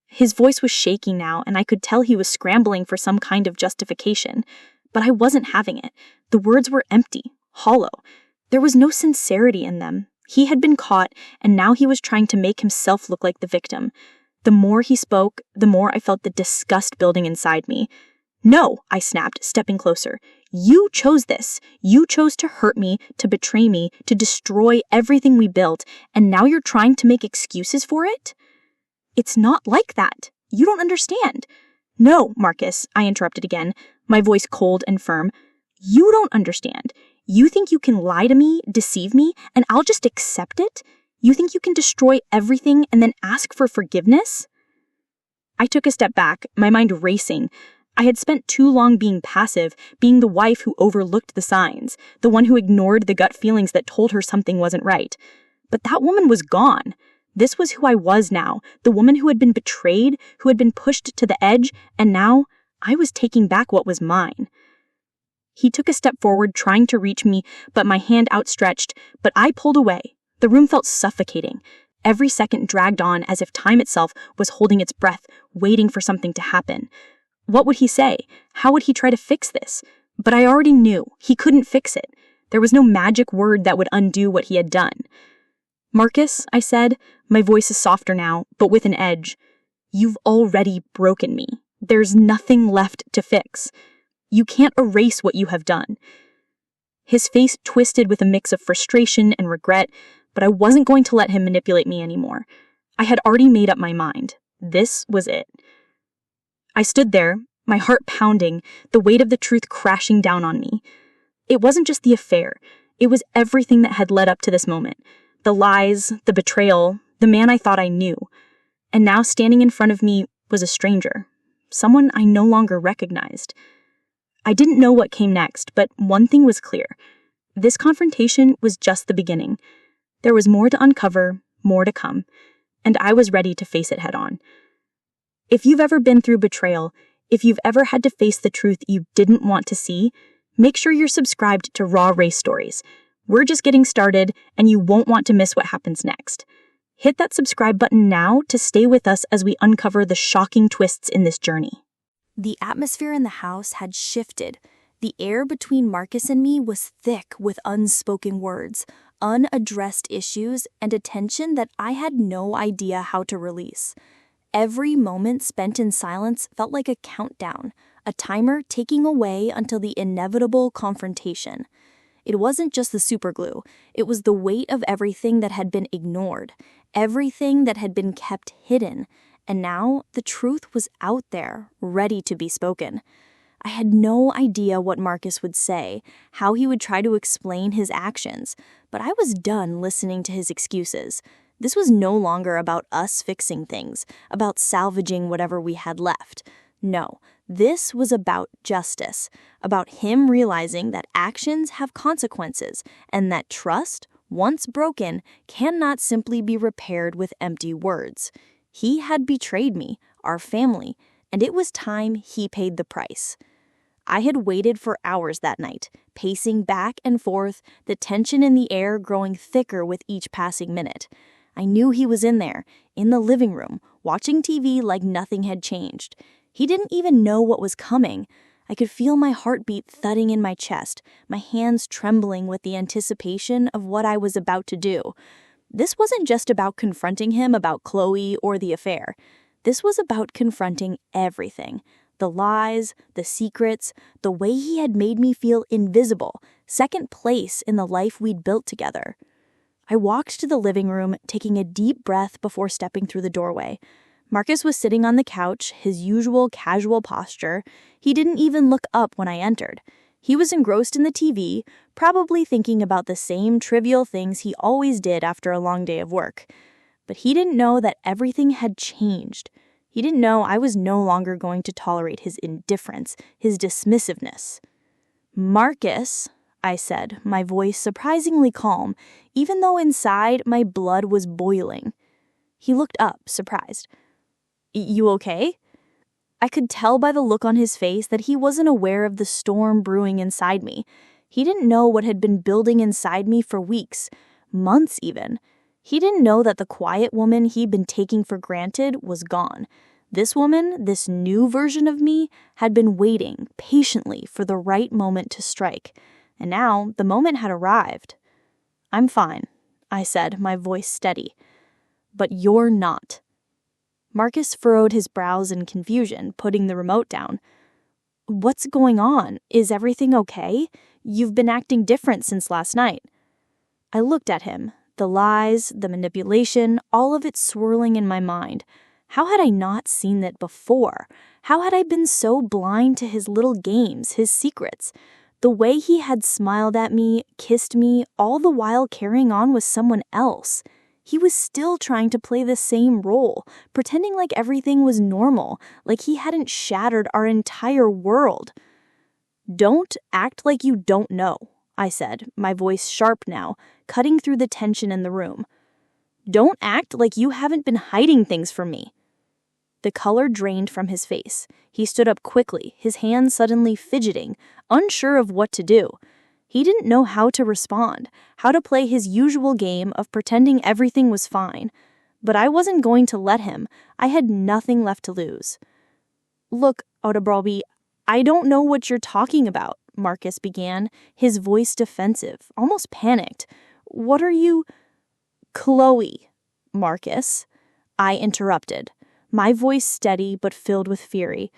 His voice was shaking now, and I could tell he was scrambling for some kind of justification. But I wasn't having it. The words were empty, hollow. There was no sincerity in them. He had been caught, and now he was trying to make himself look like the victim. The more he spoke, the more I felt the disgust building inside me. "No," I snapped, stepping closer. "You chose this. You chose to hurt me, to betray me, to destroy everything we built, and now you're trying to make excuses for it? It's not like that. You don't understand." "No, Marcus," I interrupted again, my voice cold and firm. "You don't understand. You think you can lie to me, deceive me, and I'll just accept it? You think you can destroy everything and then ask for forgiveness?" I took a step back, my mind racing. I had spent too long being passive, being the wife who overlooked the signs, the one who ignored the gut feelings that told her something wasn't right. But that woman was gone. This was who I was now, the woman who had been betrayed, who had been pushed to the edge, and now I was taking back what was mine. He took a step forward, trying to reach me, but my hand outstretched, but I pulled away. The room felt suffocating. Every second dragged on as if time itself was holding its breath, waiting for something to happen. What would he say? How would he try to fix this? But I already knew. He couldn't fix it. There was no magic word that would undo what he had done. "Marcus," I said, my voice is softer now, but with an edge. "You've already broken me. There's nothing left to fix. You can't erase what you have done." His face twisted with a mix of frustration and regret, but I wasn't going to let him manipulate me anymore. I had already made up my mind. This was it. I stood there, my heart pounding, the weight of the truth crashing down on me. It wasn't just the affair. It was everything that had led up to this moment. The lies, the betrayal, the man I thought I knew. And now standing in front of me was a stranger, someone I no longer recognized. I didn't know what came next, but one thing was clear. This confrontation was just the beginning. There was more to uncover, more to come, and I was ready to face it head on. If you've ever been through betrayal, if you've ever had to face the truth you didn't want to see, make sure you're subscribed to Raw Race Stories. We're just getting started, and you won't want to miss what happens next. Hit that subscribe button now to stay with us as we uncover the shocking twists in this journey. The atmosphere in the house had shifted. The air between Marcus and me was thick with unspoken words, unaddressed issues, and a tension that I had no idea how to release. Every moment spent in silence felt like a countdown, a timer ticking away until the inevitable confrontation. It wasn't just the superglue, it was the weight of everything that had been ignored, everything that had been kept hidden, and now the truth was out there, ready to be spoken. I had no idea what Marcus would say, how he would try to explain his actions, but I was done listening to his excuses. This was no longer about us fixing things, about salvaging whatever we had left. No, this was about justice, about him realizing that actions have consequences, and that trust, once broken, cannot simply be repaired with empty words. He had betrayed me, our family, and it was time he paid the price. I had waited for hours that night, pacing back and forth, the tension in the air growing thicker with each passing minute. I knew he was in there, in the living room, watching TV like nothing had changed. He didn't even know what was coming. I could feel my heartbeat thudding in my chest, my hands trembling with the anticipation of what I was about to do. This wasn't just about confronting him about Chloe or the affair. This was about confronting everything. The lies, the secrets, the way he had made me feel invisible, second place in the life we'd built together. I walked to the living room, taking a deep breath before stepping through the doorway. Marcus was sitting on the couch, his usual casual posture. He didn't even look up when I entered. He was engrossed in the TV, probably thinking about the same trivial things he always did after a long day of work. But he didn't know that everything had changed. He didn't know I was no longer going to tolerate his indifference, his dismissiveness. "Marcus," I said, my voice surprisingly calm, even though inside my blood was boiling. He looked up, surprised. "You okay?" I could tell by the look on his face that he wasn't aware of the storm brewing inside me. He didn't know what had been building inside me for weeks, months even. He didn't know that the quiet woman he'd been taking for granted was gone. This woman, this new version of me, had been waiting patiently for the right moment to strike. And now the moment had arrived. "I'm fine," I said, my voice steady. "But you're not." Marcus furrowed his brows in confusion, putting the remote down. "What's going on? Is everything okay? You've been acting different since last night." I looked at him, the lies, the manipulation, all of it swirling in my mind. How had I not seen that before? How had I been so blind to his little games, his secrets? The way he had smiled at me, kissed me, all the while carrying on with someone else. He was still trying to play the same role, pretending like everything was normal, like he hadn't shattered our entire world. "Don't act like you don't know," I said, my voice sharp now, cutting through the tension in the room. "Don't act like you haven't been hiding things from me." The color drained from his face. He stood up quickly, his hands suddenly fidgeting, unsure of what to do. He didn't know how to respond, how to play his usual game of pretending everything was fine. But I wasn't going to let him. I had nothing left to lose. "Look, Odabralby, I don't know what you're talking about," Marcus began, his voice defensive, almost panicked. "What are you—" "Chloe, Marcus," I interrupted, my voice steady but filled with fury.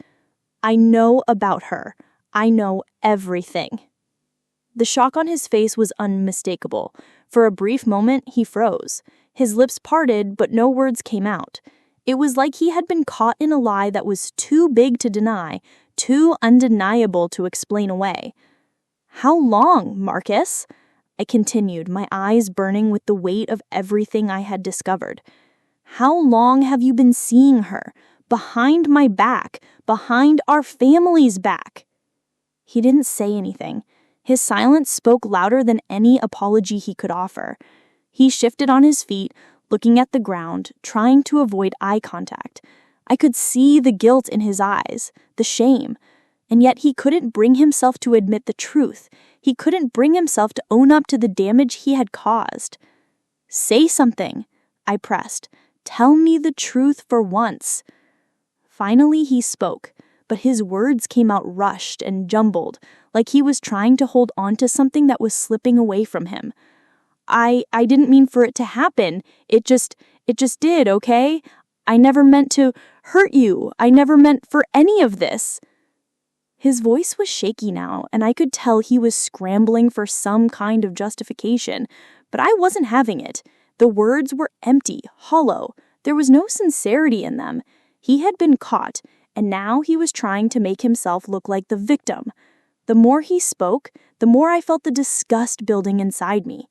"I know about her. I know everything." The shock on his face was unmistakable. For a brief moment, he froze. His lips parted, but no words came out. It was like he had been caught in a lie that was too big to deny, too undeniable to explain away. "How long, Marcus?" I continued, my eyes burning with the weight of everything I had discovered. "How long have you been seeing her? Behind my back, behind our family's back?" He didn't say anything. His silence spoke louder than any apology he could offer. He shifted on his feet, looking at the ground, trying to avoid eye contact. I could see the guilt in his eyes, the shame. And yet he couldn't bring himself to admit the truth. He couldn't bring himself to own up to the damage he had caused. "Say something," I pressed. "Tell me the truth for once." Finally he spoke, but his words came out rushed and jumbled, like he was trying to hold on to something that was slipping away from him. I didn't mean for it to happen. It just did, okay? I never meant to hurt you. I never meant for any of this." His voice was shaky now, and I could tell he was scrambling for some kind of justification, but I wasn't having it. The words were empty, hollow. There was no sincerity in them. He had been caught, and now he was trying to make himself look like the victim. The more he spoke, the more I felt the disgust building inside me.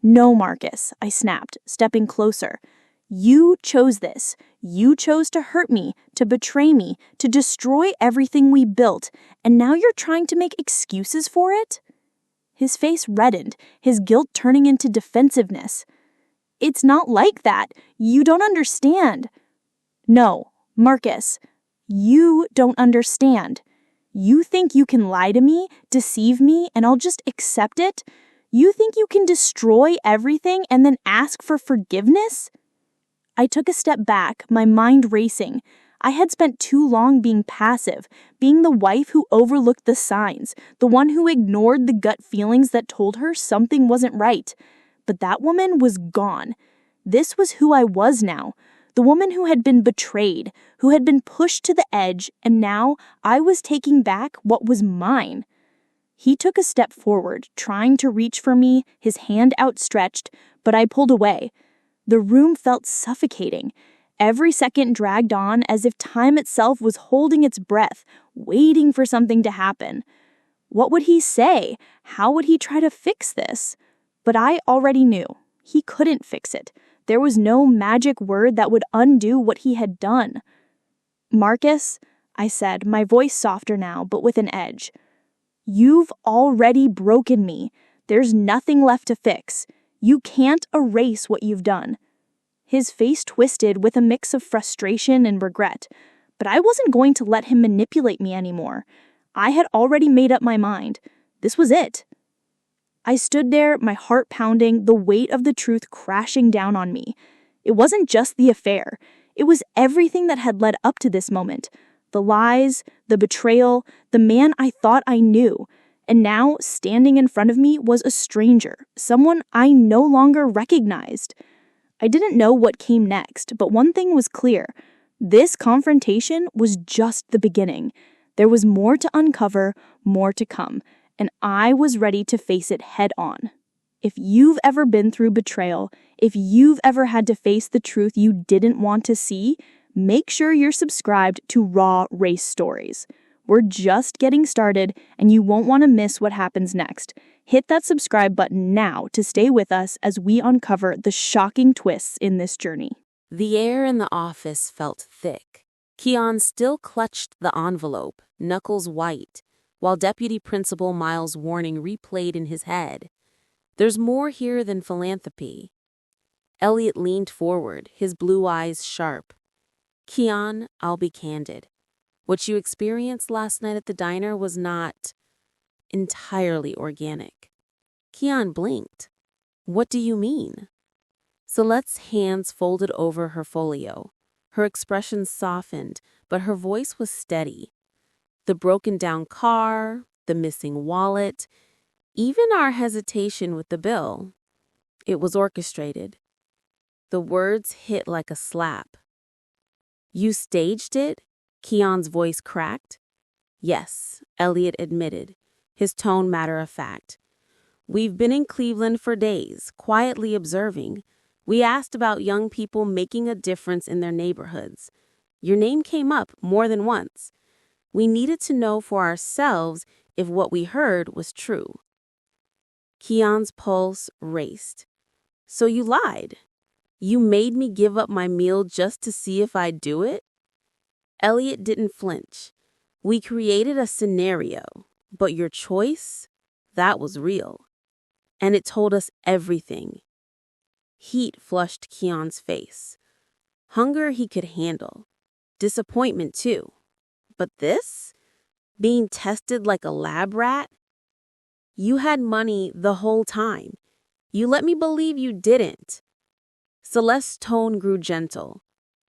"No, Marcus," I snapped, stepping closer. "You chose this. You chose to hurt me, to betray me, to destroy everything we built, and now you're trying to make excuses for it?" His face reddened, his guilt turning into defensiveness. "It's not like that. You don't understand." "No, Marcus, you don't understand. You think you can lie to me, deceive me, and I'll just accept it? You think you can destroy everything and then ask for forgiveness?" I took a step back, my mind racing. I had spent too long being passive, being the wife who overlooked the signs, the one who ignored the gut feelings that told her something wasn't right. But that woman was gone. This was who I was now. The woman who had been betrayed, who had been pushed to the edge, and now I was taking back what was mine. He took a step forward, trying to reach for me, his hand outstretched, but I pulled away. The room felt suffocating. Every second dragged on as if time itself was holding its breath, waiting for something to happen. What would he say? How would he try to fix this? But I already knew. He couldn't fix it. There was no magic word that would undo what he had done. "Marcus," I said, my voice softer now, but with an edge. "You've already broken me. There's nothing left to fix. You can't erase what you've done." His face twisted with a mix of frustration and regret, but I wasn't going to let him manipulate me anymore. I had already made up my mind. This was it. I stood there, my heart pounding, the weight of the truth crashing down on me. It wasn't just the affair. It was everything that had led up to this moment. The lies, the betrayal, the man I thought I knew. And now, standing in front of me was a stranger, someone I no longer recognized. I didn't know what came next, but one thing was clear. This confrontation was just the beginning. There was more to uncover, more to come, and I was ready to face it head on. If you've ever been through betrayal, if you've ever had to face the truth you didn't want to see, make sure you're subscribed to Raw Race Stories. We're just getting started, and you won't want to miss what happens next. Hit that subscribe button now to stay with us as we uncover the shocking twists in this journey. The air in the office felt thick. Keon still clutched the envelope, knuckles white, while Deputy Principal Miles' warning replayed in his head. There's more here than philanthropy. Elliot leaned forward, his blue eyes sharp. Keon, I'll be candid. What you experienced last night at the diner was not entirely organic. Keon blinked. What do you mean? Celeste's hands folded over her folio. Her expression softened, but her voice was steady. The broken down car, the missing wallet, even our hesitation with the bill. It was orchestrated. The words hit like a slap. You staged it? Keon's voice cracked. Yes, Elliot admitted, his tone matter-of-fact. We've been in Cleveland for days, quietly observing. We asked about young people making a difference in their neighborhoods. Your name came up more than once. We needed to know for ourselves if what we heard was true. Keon's pulse raced. So you lied. You made me give up my meal just to see if I'd do it? Elliot didn't flinch. We created a scenario, but your choice, that was real. And it told us everything. Heat flushed Keon's face. Hunger he could handle. Disappointment too. But this? Being tested like a lab rat? You had money the whole time. You let me believe you didn't. Celeste's tone grew gentle.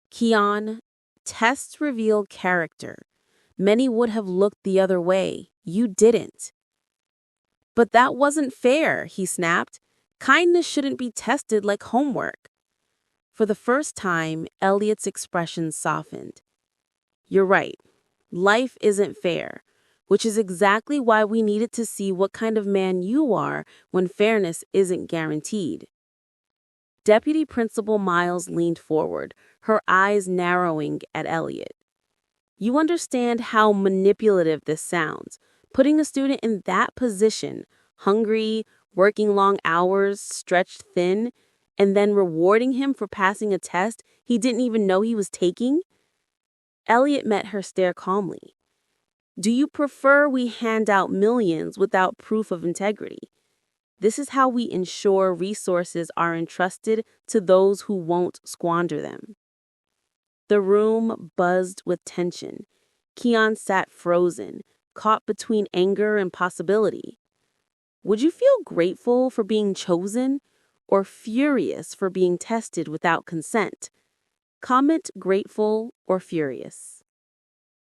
Keon, tests reveal character. Many would have looked the other way. You didn't. But that wasn't fair, he snapped. Kindness shouldn't be tested like homework. For the first time, Elliot's expression softened. You're right. Life isn't fair, which is exactly why we needed to see what kind of man you are when fairness isn't guaranteed. Deputy Principal Miles leaned forward, her eyes narrowing at Elliot. You understand how manipulative this sounds, putting a student in that position, hungry, working long hours, stretched thin, and then rewarding him for passing a test he didn't even know he was taking? Elliot met her stare calmly. Do you prefer we hand out millions without proof of integrity? This is how we ensure resources are entrusted to those who won't squander them. The room buzzed with tension. Keon sat frozen, caught between anger and possibility. Would you feel grateful for being chosen or furious for being tested without consent? Comment grateful or furious.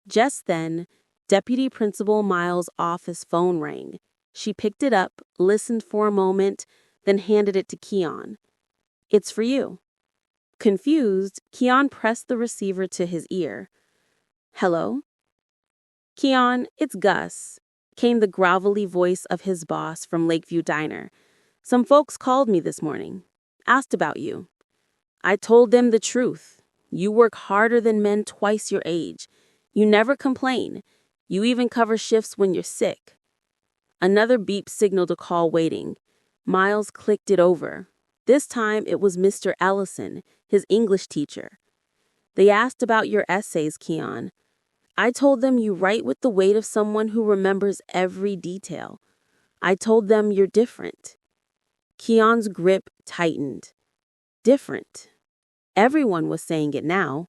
Just then, Deputy Principal Miles' office phone rang. She picked it up, listened for a moment, then handed it to Keon. It's for you. Confused, Keon pressed the receiver to his ear. Hello? Keon, it's Gus, came the grovelly voice of his boss from Lakeview Diner. Some folks called me this morning, asked about you. I told them the truth. You work harder than men twice your age. You never complain. You even cover shifts when you're sick." Another beep signaled a call waiting. Miles clicked it over. This time it was Mr. Ellison, his English teacher. "They asked about your essays, Keon. I told them you write with the weight of someone who remembers every detail. I told them you're different." Keon's grip tightened. Different. Everyone was saying it now.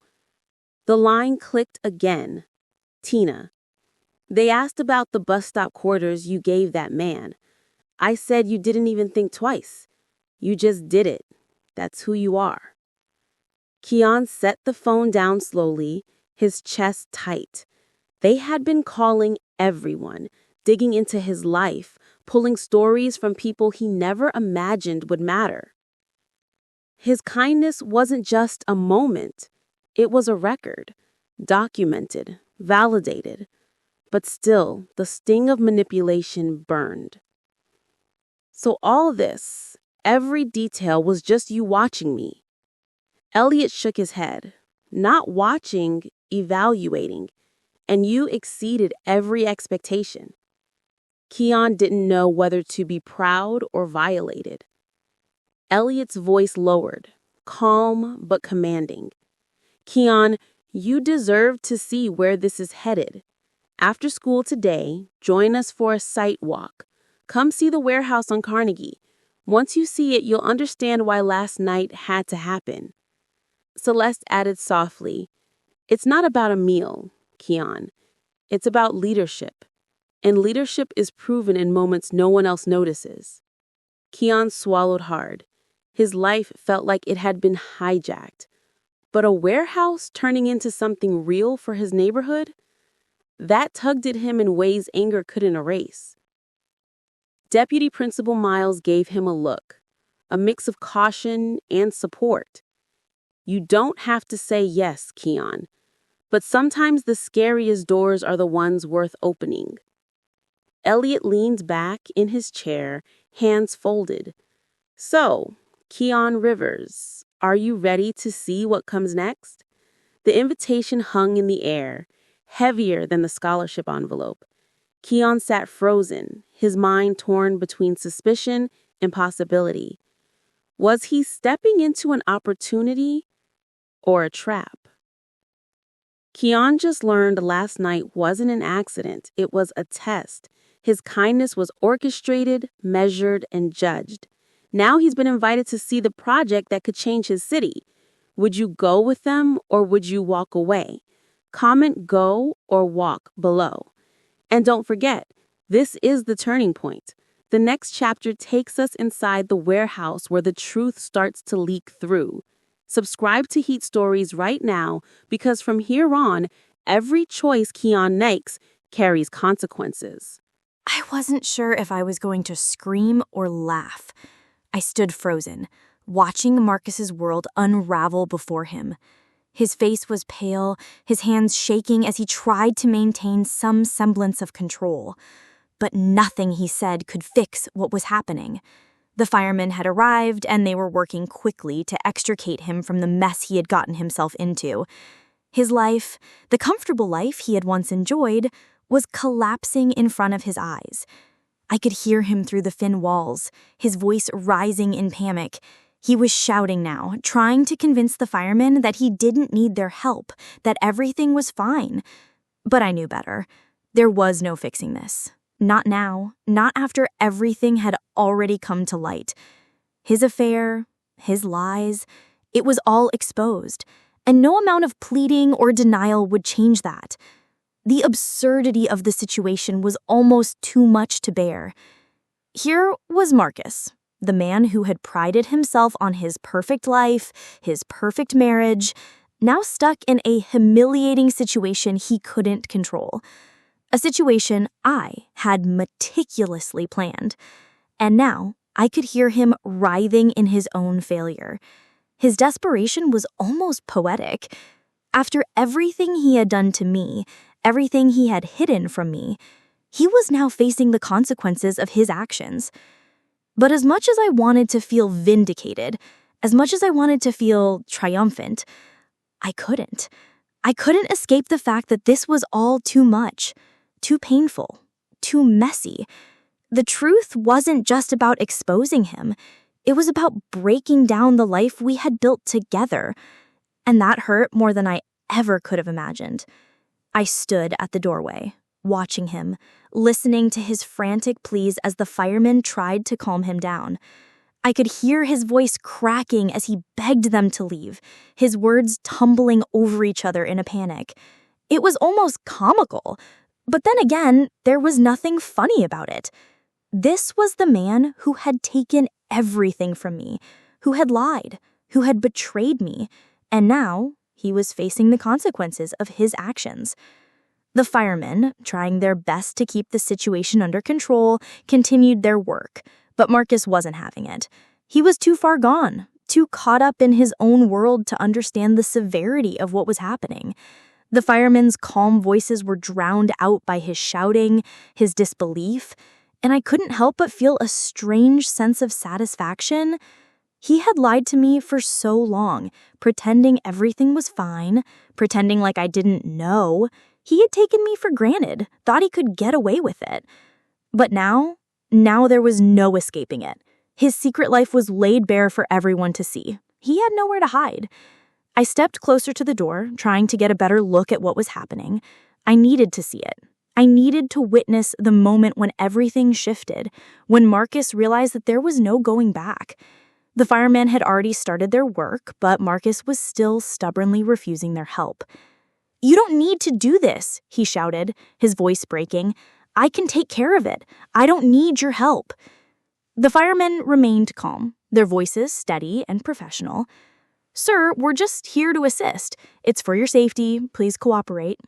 The line clicked again. "Tina. They asked about the bus stop quarters you gave that man. I said you didn't even think twice. You just did it. That's who you are." Keon set the phone down slowly, his chest tight. They had been calling everyone, digging into his life, pulling stories from people he never imagined would matter. His kindness wasn't just a moment. It was a record, documented, validated. But still, the sting of manipulation burned. "So all this, every detail was just you watching me." Elliot shook his head. "Not watching, evaluating. And you exceeded every expectation." Keon didn't know whether to be proud or violated. Elliot's voice lowered, calm but commanding. "Keon, you deserve to see where this is headed. After school today, join us for a site walk. Come see the warehouse on Carnegie. Once you see it, you'll understand why last night had to happen." Celeste added softly, "It's not about a meal, Keon. It's about leadership. And leadership is proven in moments no one else notices." Keon swallowed hard. His life felt like it had been hijacked. But a warehouse turning into something real for his neighborhood? That tugged at him in ways anger couldn't erase. Deputy Principal Miles gave him a look, a mix of caution and support. "You don't have to say yes, Keon, but sometimes the scariest doors are the ones worth opening." Elliot leaned back in his chair, hands folded. "So, Keon Rivers, are you ready to see what comes next?" The invitation hung in the air, heavier than the scholarship envelope. Keon sat frozen, his mind torn between suspicion and possibility. Was he stepping into an opportunity or a trap? Keon just learned last night wasn't an accident, it was a test. His kindness was orchestrated, measured, and judged. Now he's been invited to see the project that could change his city. Would you go with them or would you walk away? Comment go or walk below. And don't forget, this is the turning point. The next chapter takes us inside the warehouse where the truth starts to leak through. Subscribe to Heat Stories right now because from here on, every choice Keon makes carries consequences. I wasn't sure if I was going to scream or laugh. I stood frozen, watching Marcus's world unravel before him. His face was pale, his hands shaking as he tried to maintain some semblance of control. But nothing he said could fix what was happening. The firemen had arrived, and they were working quickly to extricate him from the mess he had gotten himself into. His life, the comfortable life he had once enjoyed, was collapsing in front of his eyes. I could hear him through the thin walls, his voice rising in panic. He was shouting now, trying to convince the firemen that he didn't need their help, that everything was fine. But I knew better. There was no fixing this. Not now, not after everything had already come to light. His affair, his lies, it was all exposed, and no amount of pleading or denial would change that. The absurdity of the situation was almost too much to bear. Here was Marcus, the man who had prided himself on his perfect life, his perfect marriage, now stuck in a humiliating situation he couldn't control. A situation I had meticulously planned. And now I could hear him writhing in his own failure. His desperation was almost poetic. After everything he had done to me, everything he had hidden from me, he was now facing the consequences of his actions. But as much as I wanted to feel vindicated, as much as I wanted to feel triumphant, I couldn't. I couldn't escape the fact that this was all too much, too painful, too messy. The truth wasn't just about exposing him. It was about breaking down the life we had built together. And that hurt more than I ever could have imagined. I stood at the doorway, watching him, listening to his frantic pleas as the firemen tried to calm him down. I could hear his voice cracking as he begged them to leave, his words tumbling over each other in a panic. It was almost comical, but then again, there was nothing funny about it. This was the man who had taken everything from me, who had lied, who had betrayed me, and now he was facing the consequences of his actions. The firemen, trying their best to keep the situation under control, continued their work, but Marcus wasn't having it. He was too far gone, too caught up in his own world to understand the severity of what was happening. The firemen's calm voices were drowned out by his shouting, his disbelief, and I couldn't help but feel a strange sense of satisfaction. He had lied to me for so long, pretending everything was fine, pretending like I didn't know. He had taken me for granted, thought he could get away with it. But now there was no escaping it. His secret life was laid bare for everyone to see. He had nowhere to hide. I stepped closer to the door, trying to get a better look at what was happening. I needed to see it. I needed to witness the moment when everything shifted, when Marcus realized that there was no going back. The firemen had already started their work, but Marcus was still stubbornly refusing their help. "You don't need to do this," he shouted, his voice breaking. "I can take care of it. I don't need your help." The firemen remained calm, their voices steady and professional. "Sir, we're just here to assist. It's for your safety. Please cooperate."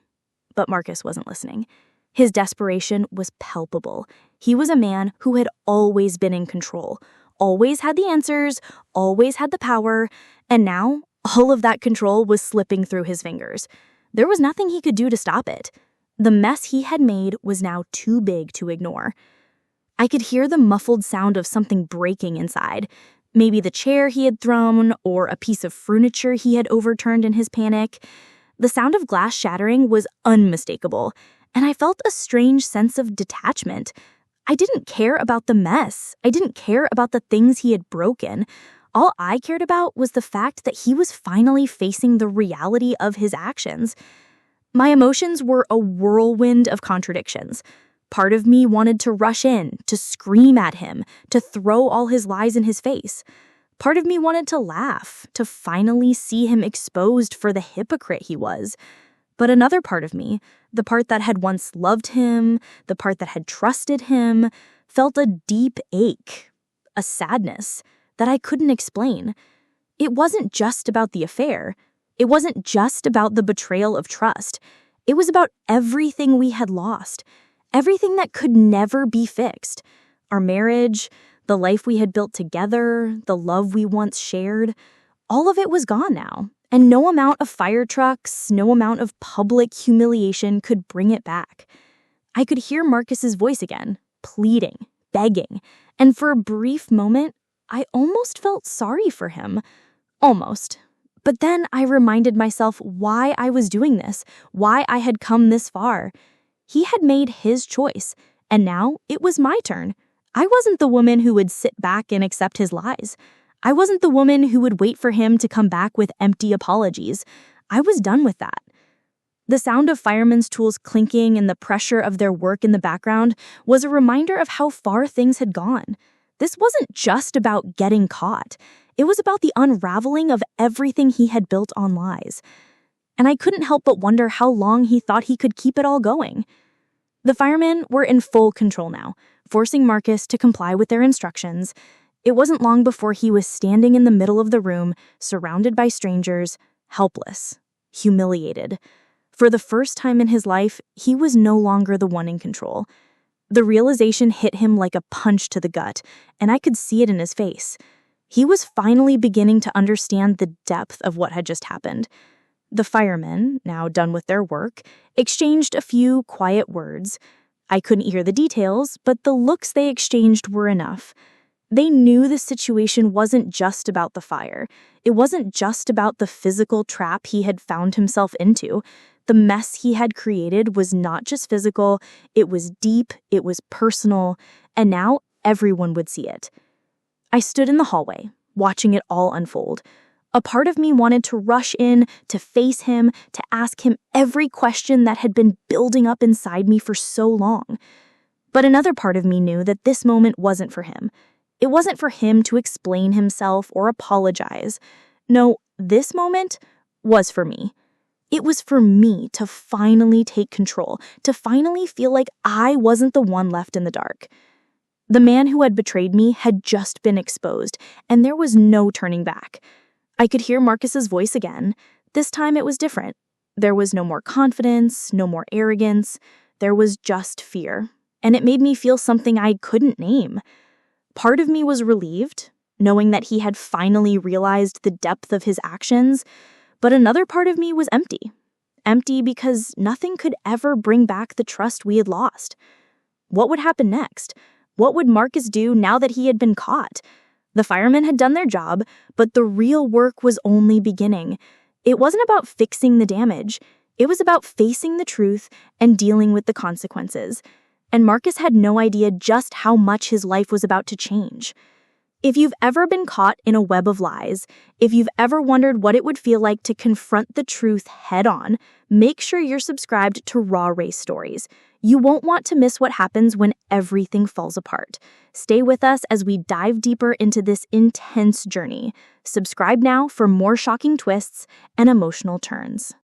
But Marcus wasn't listening. His desperation was palpable. He was a man who had always been in control, always had the answers, always had the power, and now all of that control was slipping through his fingers. There was nothing he could do to stop it. The mess he had made was now too big to ignore. I could hear the muffled sound of something breaking inside. Maybe the chair he had thrown, or a piece of furniture he had overturned in his panic. The sound of glass shattering was unmistakable, and I felt a strange sense of detachment. I didn't care about the mess. I didn't care about the things he had broken. All I cared about was the fact that he was finally facing the reality of his actions. My emotions were a whirlwind of contradictions. Part of me wanted to rush in, to scream at him, to throw all his lies in his face. Part of me wanted to laugh, to finally see him exposed for the hypocrite he was. But another part of me, the part that had once loved him, the part that had trusted him, felt a deep ache, a sadness that I couldn't explain. It wasn't just about the affair. It wasn't just about the betrayal of trust. It was about everything we had lost, everything that could never be fixed. Our marriage, the life we had built together, the love we once shared, all of it was gone now. And no amount of fire trucks, no amount of public humiliation could bring it back. I could hear Marcus's voice again, pleading, begging, and for a brief moment, I almost felt sorry for him. Almost. But then I reminded myself why I was doing this, why I had come this far. He had made his choice, and now it was my turn. I wasn't the woman who would sit back and accept his lies. I wasn't the woman who would wait for him to come back with empty apologies. I was done with that. The sound of firemen's tools clinking and the pressure of their work in the background was a reminder of how far things had gone. This wasn't just about getting caught. It was about the unraveling of everything he had built on lies. And I couldn't help but wonder how long he thought he could keep it all going. The firemen were in full control now, forcing Marcus to comply with their instructions. It wasn't long before he was standing in the middle of the room, surrounded by strangers, helpless, humiliated. For the first time in his life, he was no longer the one in control. The realization hit him like a punch to the gut, and I could see it in his face. He was finally beginning to understand the depth of what had just happened. The firemen, now done with their work, exchanged a few quiet words. I couldn't hear the details, but the looks they exchanged were enough. They knew the situation wasn't just about the fire. It wasn't just about the physical trap he had found himself into. The mess he had created was not just physical, it was deep, it was personal, and now everyone would see it. I stood in the hallway, watching it all unfold. A part of me wanted to rush in, to face him, to ask him every question that had been building up inside me for so long. But another part of me knew that this moment wasn't for him. It wasn't for him to explain himself or apologize. No, this moment was for me. It was for me to finally take control, to finally feel like I wasn't the one left in the dark. The man who had betrayed me had just been exposed, and there was no turning back. I could hear Marcus's voice again. This time it was different. There was no more confidence, no more arrogance. There was just fear, and it made me feel something I couldn't name. Part of me was relieved, knowing that he had finally realized the depth of his actions, but another part of me was empty. Empty because nothing could ever bring back the trust we had lost. What would happen next? What would Marcus do now that he had been caught? The firemen had done their job, but the real work was only beginning. It wasn't about fixing the damage. It was about facing the truth and dealing with the consequences. And Marcus had no idea just how much his life was about to change. If you've ever been caught in a web of lies, if you've ever wondered what it would feel like to confront the truth head-on, make sure you're subscribed to Raw Race Stories. You won't want to miss what happens when everything falls apart. Stay with us as we dive deeper into this intense journey. Subscribe now for more shocking twists and emotional turns.